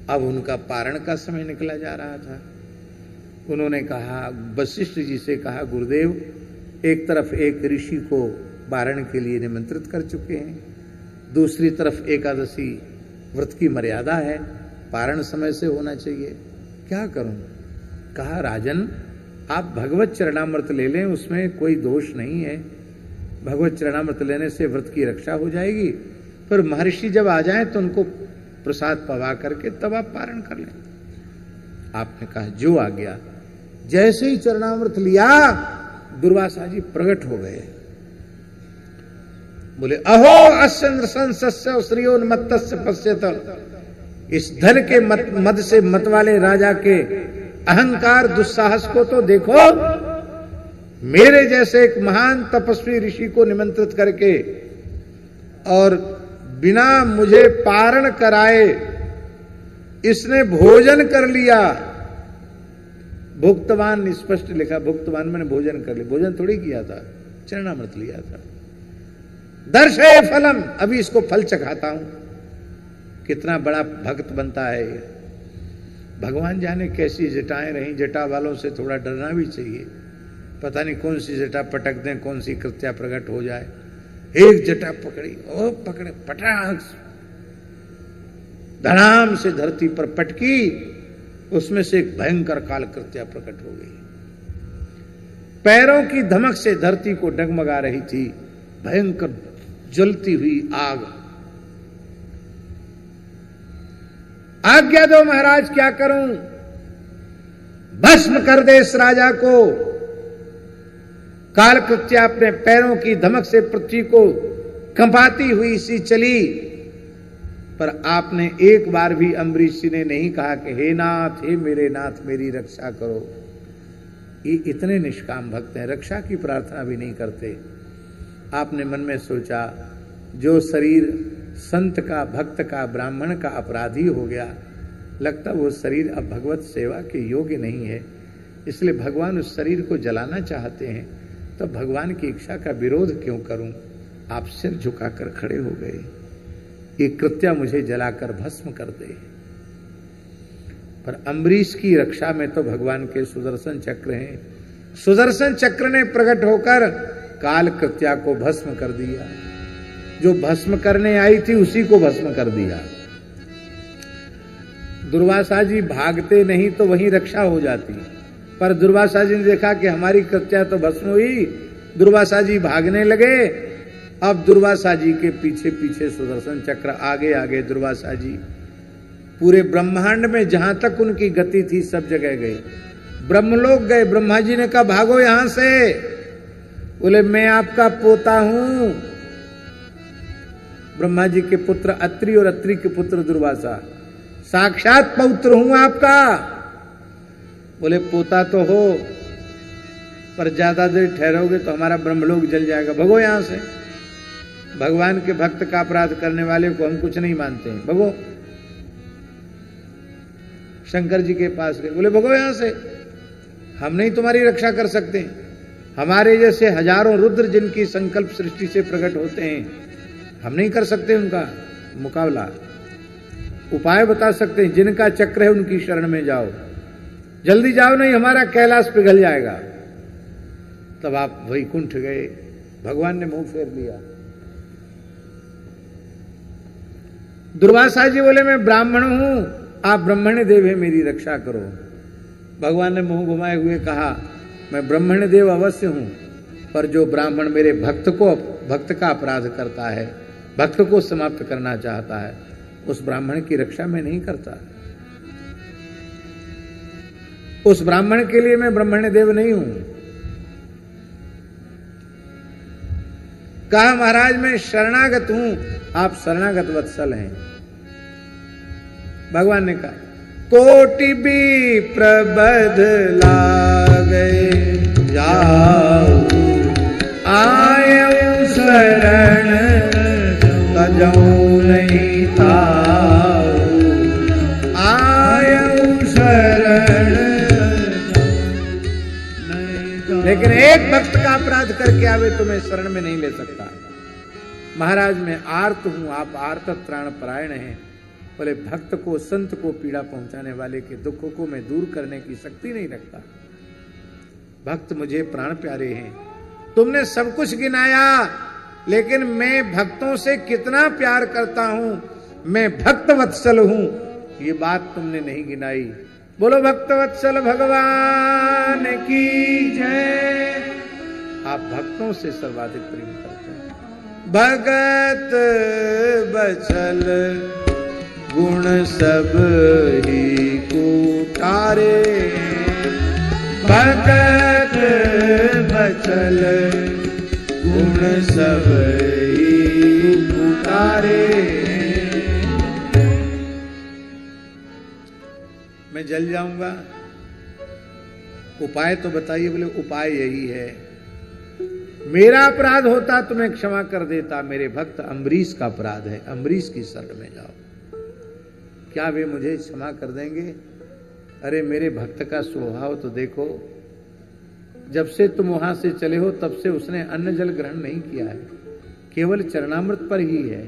अब उनका पारण का समय निकला जा रहा था। उन्होंने कहा, वशिष्ठ जी से कहा, गुरुदेव एक तरफ एक ऋषि को पारण के लिए निमंत्रित कर चुके हैं, दूसरी तरफ एकादशी व्रत की मर्यादा है, पारण समय से होना चाहिए, क्या करूं। कहा, राजन आप भगवत चरणामृत ले लें, उसमें कोई दोष नहीं है। भगवत चरणामृत लेने से व्रत की रक्षा हो जाएगी। पर महर्षि जब आ जाएं तो उनको प्रसाद पवा करके तब आप पारण कर लें। आपने कहा जो आ गया। जैसे ही चरणामृत लिया दुर्वासा जी प्रकट हो गए। बोले, अहो अस्यन्द्र संसस्य श्रियोन्मत्तस्य पश्यत। इस धन के मद से मत वाले राजा के अहंकार दुस्साहस को तो देखो। मेरे जैसे एक महान तपस्वी ऋषि को निमंत्रित करके और बिना मुझे पारण कराए इसने भोजन कर लिया। भुक्तवान स्पष्ट लिखा, भुक्तवान मैंने भोजन कर लिया, भोजन थोड़ी किया था, चरणामृत लिया था। दर्शय फलम, अभी इसको फल चखाता हूं। कितना बड़ा भक्त बनता है ये। भगवान जाने कैसी जटाएं रही, जटा वालों से थोड़ा डरना भी चाहिए। पता नहीं कौन सी जटा पटक दें, कौन सी कृत्या प्रकट हो जाए। एक जटा पकड़ी, ओ पकड़े, पटाख धड़ाम से धरती पर पटकी, उसमें से एक भयंकर काल कृत्या प्रकट हो गई। पैरों की धमक से धरती को डगमगा रही थी, भयंकर जलती हुई आग। आज्ञा दो महाराज, क्या करूं? भस्म कर दे इस राजा को। कालकृत्या अपने पैरों की धमक से पृथ्वी को कंपाती हुई सी चली, पर आपने एक बार भी अम्बरीश जी ने नहीं कहा कि हे नाथ, हे मेरे नाथ, मेरी रक्षा करो। ये इतने निष्काम भक्त हैं, रक्षा की प्रार्थना भी नहीं करते। आपने मन में सोचा, जो शरीर संत का, भक्त का, ब्राह्मण का अपराधी हो गया, लगता वो शरीर अब भगवत सेवा के योग्य नहीं है, इसलिए भगवान उस शरीर को जलाना चाहते हैं, तो भगवान की इच्छा का विरोध क्यों करूं? आप सिर झुकाकर खड़े हो गए। ये कृत्या मुझे जलाकर भस्म कर दे। पर अम्बरीश की रक्षा में तो भगवान के सुदर्शन चक्र हैं। सुदर्शन चक्र ने प्रकट होकर काल कृत्या को भस्म कर दिया। जो भस्म करने आई थी उसी को भस्म कर दिया। दुर्वासा जी भागते नहीं तो वहीं रक्षा हो जाती, पर दुर्वासा जी ने देखा कि हमारी कृत्या तो भस्म हुई, दुर्वासा जी भागने लगे। अब दुर्वासा जी के पीछे पीछे सुदर्शन चक्र, आगे आगे दुर्वासा जी। पूरे ब्रह्मांड में जहां तक उनकी गति थी सब जगह गए। ब्रह्मलोक गए। ब्रह्मा जी ने कहा भागो यहां से। बोले मैं आपका पोता हूं। ब्रह्मा जी के पुत्र अत्रि और अत्रि के पुत्र दुर्वासा, साक्षात पौत्र हूं आपका। बोले पोता तो हो, पर ज्यादा देर ठहरोगे तो हमारा ब्रह्मलोक जल जाएगा, भगो यहां से। भगवान के भक्त का अपराध करने वाले को हम कुछ नहीं मानते हैं, भगो। शंकर जी के पास गए, बोले भगो यहां से, हम नहीं तुम्हारी रक्षा कर सकते। हमारे जैसे हजारों रुद्र जिनकी संकल्प सृष्टि से प्रकट होते हैं, हम नहीं कर सकते उनका मुकाबला। उपाय बता सकते हैं, जिनका चक्र है उनकी शरण में जाओ, जल्दी जाओ, नहीं हमारा कैलाश पिघल जाएगा। तब आप वैकुंठ गए। भगवान ने मुंह फेर लिया। दुर्वासा जी बोले मैं ब्राह्मण हूं, आप ब्राह्मण देव है, मेरी रक्षा करो। भगवान ने मुंह घुमाए हुए कहा मैं ब्राह्मण देव अवश्य हूं, पर जो ब्राह्मण मेरे भक्त का अपराध करता है, भक्त को समाप्त करना चाहता है, उस ब्राह्मण की रक्षा मैं नहीं करता। उस ब्राह्मण के लिए मैं ब्राह्मण देव नहीं हूं। कहा महाराज मैं शरणागत हूं, आप शरणागत वत्सल हैं। भगवान ने कहा कोटि भी प्रबध लागे जाओ, आयऊ शरण तजऊ नहीं ताऊ, आयऊ शरण। लेकिन एक भक्त का अपराध करके आवे तो मैं शरण में नहीं ले सकता। महाराज मैं आर्त हूं, आप आर्त त्राण परायण हैं। बोले भक्त को, संत को पीड़ा पहुंचाने वाले के दुख को मैं दूर करने की शक्ति नहीं रखता। भक्त मुझे प्राण प्यारे हैं। तुमने सब कुछ गिनाया, लेकिन मैं भक्तों से कितना प्यार करता हूं, मैं भक्त वत्सल हूं, ये बात तुमने नहीं गिनाई। बोलो भक्त वत्सल भगवान की जय। आप भक्तों से सर्वाधिक प्रेम करते हैं। भगत बचल गुण सब ही कुटारे, भगत बचल गुण सब ही कुटारे। मैं जल जाऊंगा, उपाय तो बताइए। बोले उपाय यही है, मेरा अपराध होता तो मैं क्षमा कर देता, मेरे भक्त अम्बरीश का अपराध है, अम्बरीश की शरण में जाओ। क्या वे मुझे क्षमा कर देंगे? अरे मेरे भक्त का स्वभाव तो देखो, जब से तुम वहां से चले हो तब से उसने अन्न जल ग्रहण नहीं किया है, केवल चरणामृत पर ही है।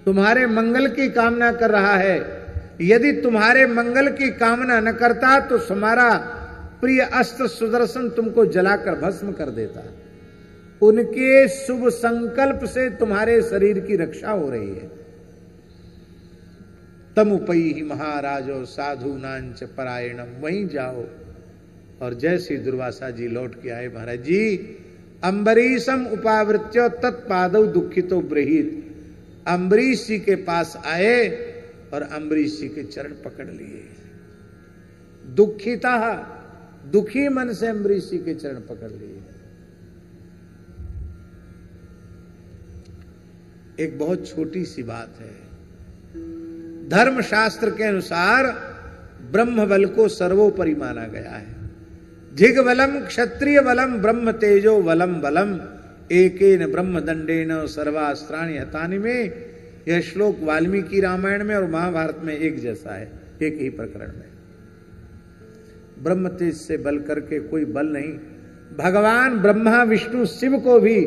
तुम्हारे मंगल की कामना कर रहा है। यदि तुम्हारे मंगल की कामना न करता तो तुम्हारा प्रिय अस्त्र सुदर्शन तुमको जलाकर भस्म कर देता। उनके शुभ संकल्प से तुम्हारे शरीर की रक्षा हो रही है। तमुपई महाराजो साधु नांच परायणम, वहीं जाओ। और जैसे दुर्वासा जी लौट के आए, महाराज जी अम्बरीशम उपावृत्यो तत्पादौ दुखितो ब्रहीत। अम्बरीश जी के पास आए और अम्बरीश जी के चरण पकड़ लिए। दुखिता, दुखी मन से अम्बरीश जी के चरण पकड़ लिए। एक बहुत छोटी सी बात है। धर्मशास्त्र के अनुसार ब्रह्म बल को सर्वोपरि माना गया है। जिग बलम क्षत्रिय बलम ब्रह्म तेजो बलम बलम एकेन ब्रह्म दंडेन सर्वास्त्राणि हतानि में। यह श्लोक वाल्मीकि रामायण में और महाभारत में एक जैसा है, एक ही प्रकरण में। ब्रह्म तेज से बल करके कोई बल नहीं। भगवान ब्रह्मा विष्णु शिव को भी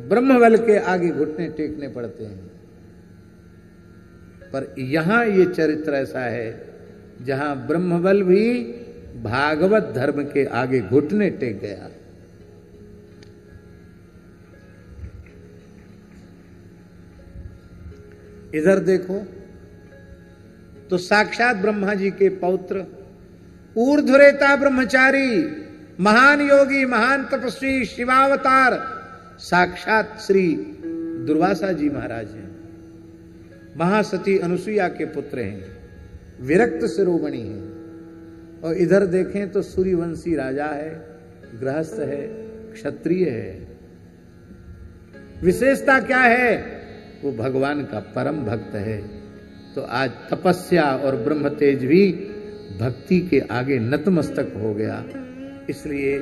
ब्रह्म बल के आगे घुटने टेकने पड़ते हैं। पर यहां ये चरित्र ऐसा है जहां ब्रह्म बल भी भागवत धर्म के आगे घुटने टेक गया। इधर देखो तो साक्षात ब्रह्मा जी के पौत्र, ऊर्ध्वरेता ब्रह्मचारी, महान योगी, महान तपस्वी, शिवावतार साक्षात श्री दुर्वासा जी महाराज हैं। महासती अनुसुईया के पुत्र हैं, विरक्त शिरोमणि हैं। और इधर देखें तो सूर्यवंशी राजा है, गृहस्थ है, क्षत्रिय है। विशेषता क्या है? वो भगवान का परम भक्त है। तो आज तपस्या और ब्रह्म तेज भी भक्ति के आगे नतमस्तक हो गया। इसलिए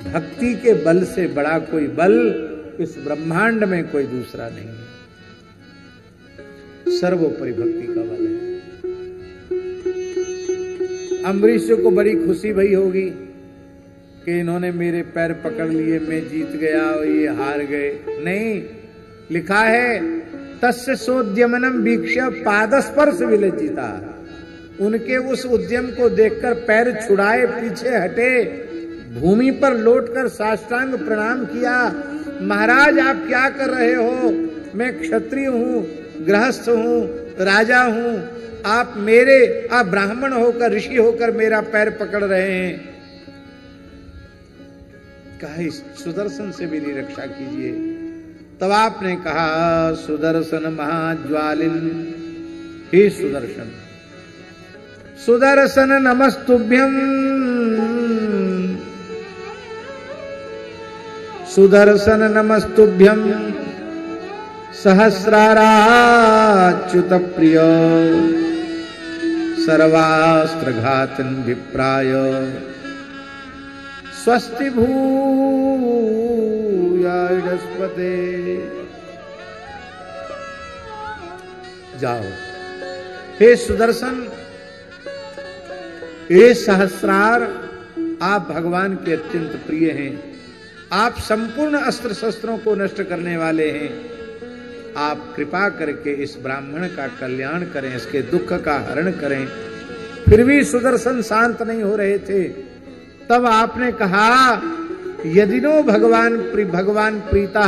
भक्ति के बल से बड़ा कोई बल इस ब्रह्मांड में कोई दूसरा नहीं है। सर्वोपरि भक्ति का बल है। अम्बरीश को बड़ी खुशी भई होगी कि इन्होंने मेरे पैर पकड़ लिए, मैं जीत गया और ये हार गए। नहीं, लिखा है तस्य सोद्यमनम वीक्ष्य पादस्पर्श विलज्जिता। उनके उस उद्यम को देखकर पैर छुड़ाए, पीछे हटे, भूमि पर लौटकर साष्टांग प्रणाम किया। महाराज आप क्या कर रहे हो? मैं क्षत्रिय हूं, गृहस्थ हूं, राजा हूं। आप ब्राह्मण होकर, ऋषि होकर मेरा पैर पकड़ रहे हैं। कहा इस सुदर्शन से मेरी रक्षा कीजिए। तब आपने कहा सुदर्शन महाज्वालिन, हे सुदर्शन, सुदर्शन नमस्तुभ्यं, सुदर्शन नमस्तुभ्यं सहस्राराच्युत प्रिय सर्वास्त्रघातन विप्राय स्वस्ति भूयास्पते। जाओ हे सुदर्शन, हे सहस्रार, आप भगवान के अत्यंत प्रिय हैं। आप संपूर्ण अस्त्र शस्त्रों को नष्ट करने वाले हैं। आप कृपा करके इस ब्राह्मण का कल्याण करें, इसके दुख का हरण करें। फिर भी सुदर्शन शांत नहीं हो रहे थे। तब आपने कहा यदिनो भगवान प्रीता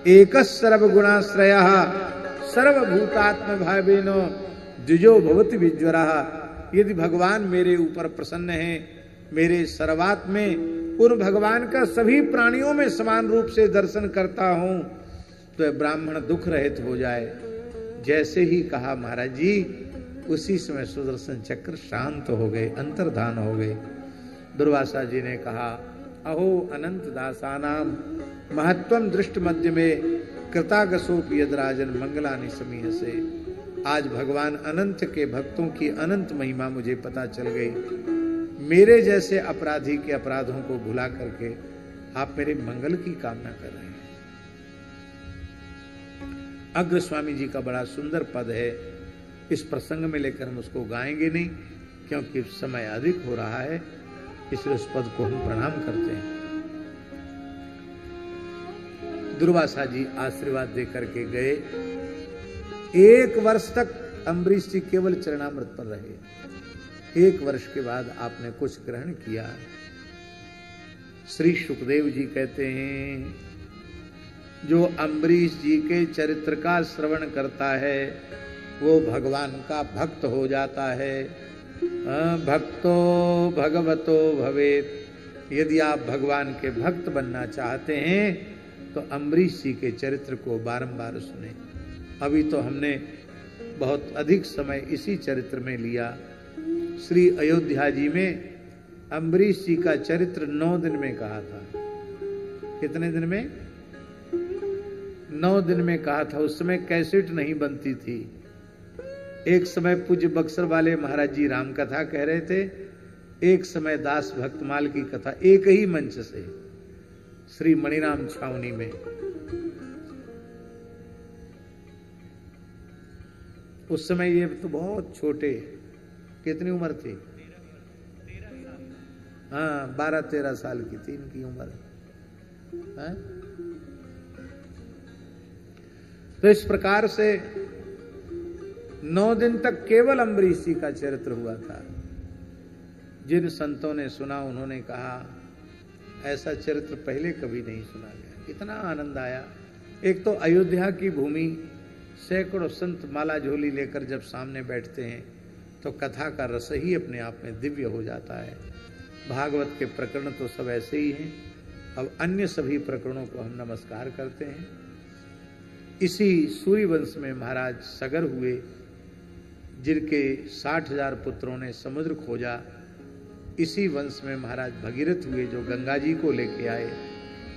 एकः सर्वगुणाश्रयः सर्वभूतात्म भावेनो द्विजो भवति विज्वरः। यदि भगवान मेरे ऊपर प्रसन्न है, मेरे सर्वात्म में उन भगवान का सभी प्राणियों में समान रूप से दर्शन करता हूं, तो ब्राह्मण दुख रहित हो जाए। जैसे ही कहा महाराज जी, उसी समय सुदर्शन चक्र शांत हो गए, अंतर्धान हो गए। दुर्वासा जी ने कहा अहो अनंत दासानाम महत्वम दृष्ट मध्य में कृतागसोप यदराजन मंगलानि समीह से। आज भगवान अनंत के भक्तों की अनंत महिमा मुझे पता चल गई। मेरे जैसे अपराधी के अपराधों को भुला करके आप मेरे मंगल की कामना कर रहे हैं। अग्र स्वामी जी का बड़ा सुंदर पद है, इस प्रसंग में लेकर हम उसको गाएंगे नहीं क्योंकि समय अधिक हो रहा है, इसलिए उस पद को हम प्रणाम करते हैं। दुर्वासा जी आशीर्वाद दे करके गए। 1 वर्ष तक अम्बरीश जी केवल चरणामृत पर रहे। 1 वर्ष के बाद आपने कुछ ग्रहण किया। श्री सुखदेव जी कहते हैं जो अम्बरीश जी के चरित्र का श्रवण करता है वो भगवान का भक्त हो जाता है। भक्तो भगवतो भवेत् यदि आप भगवान के भक्त बनना चाहते हैं तो अम्बरीश जी के चरित्र को बारंबार सुने। अभी तो हमने बहुत अधिक समय इसी चरित्र में लिया। श्री अयोध्या जी में अम्बरीश जी का चरित्र 9 दिन में कहा था। कितने दिन में? 9 दिन में कहा था। उस समय कैसेट नहीं बनती थी। एक समय पूज्य बक्सर वाले महाराज जी राम कथा कह रहे थे, एक समय दास भक्तमाल की कथा, एक ही मंच से श्री मणिराम छावनी में। उस समय ये तो बहुत छोटे, कितनी उम्र थी? हाँ, 12-13 साल की थी इनकी उम्र। हाँ? तो इस प्रकार से 9 दिन तक केवल अम्बरीश जी का चरित्र हुआ था। जिन संतों ने सुना उन्होंने कहा ऐसा चरित्र पहले कभी नहीं सुना गया। कितना आनंद आया। एक तो अयोध्या की भूमि, सैकड़ों संत माला झोली लेकर जब सामने बैठते हैं तो कथा का रस ही अपने आप में दिव्य हो जाता है। भागवत के प्रकरण तो सब ऐसे ही हैं। अब अन्य सभी प्रकरणों को हम नमस्कार करते हैं। इसी सूर्यवंश में महाराज सगर हुए, जिनके 60,000 पुत्रों ने समुद्र खोजा। इसी वंश में महाराज भगीरथ हुए, जो गंगा जी को लेके आए।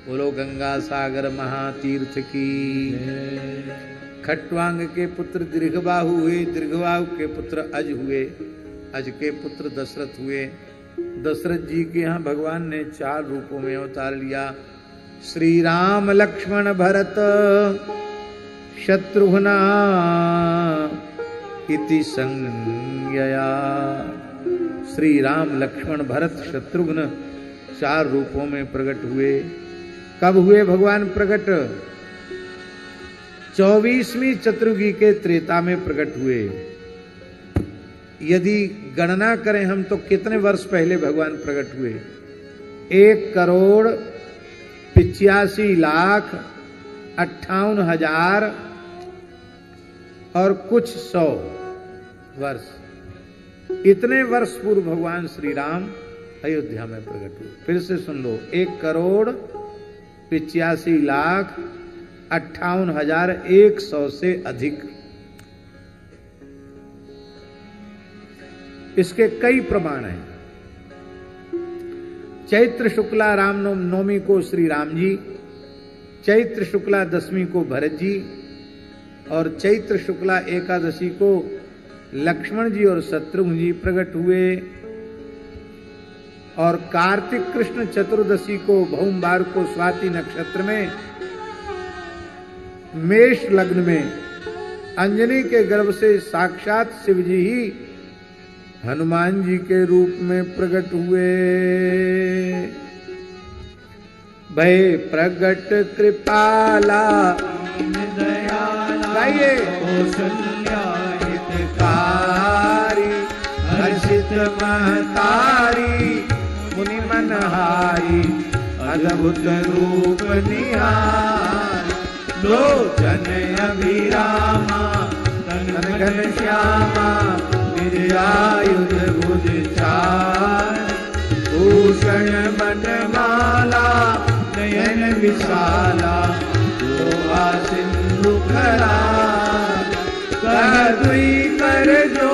बोलो गंगा सागर महातीर्थ की। खट्वांग के पुत्र दीर्घबाहु हुए, दीर्घबाहु के पुत्र अज हुए, अज के पुत्र दशरथ हुए। दशरथ जी के यहाँ भगवान ने 4 रूपों में अवतार लिया। श्री राम लक्ष्मण भरत शत्रुघ्ना इति संज्ञया। श्री राम लक्ष्मण भरत शत्रुघ्न 4 रूपों में प्रकट हुए। कब हुए भगवान प्रकट? 24वीं चतुर्युगी के त्रेता में प्रकट हुए। यदि गणना करें हम तो कितने वर्ष पहले भगवान प्रकट हुए? 1,85,58,000 और कुछ 100 वर्ष। इतने वर्ष पूर्व भगवान श्री राम अयोध्या में प्रकट हुए। फिर से सुन लो, 1,85,58,100 से अधिक। इसके कई प्रमाण हैं। चैत्र शुक्ला रामनवमी को श्री राम जी, चैत्र शुक्ला दशमी को भरत जी और चैत्र शुक्ला एकादशी को लक्ष्मण जी और शत्रुघ्न जी प्रकट हुए। और कार्तिक कृष्ण चतुर्दशी को भौमवार को स्वाति नक्षत्र में मेष लग्न में अंजनी के गर्भ से साक्षात शिव जी ही हनुमान जी के रूप में प्रकट हुए। भय प्रगट कृपाला गाइए। हितकारी हर्षित महतारी मुनि मनहारी अद्भुत रूप निहार। लोचन अभिरामा तन घन श्यामा आयुध भुज चार। भूषण बनमाला नयन विशाला सिंधु खरा। कर दुई कर जो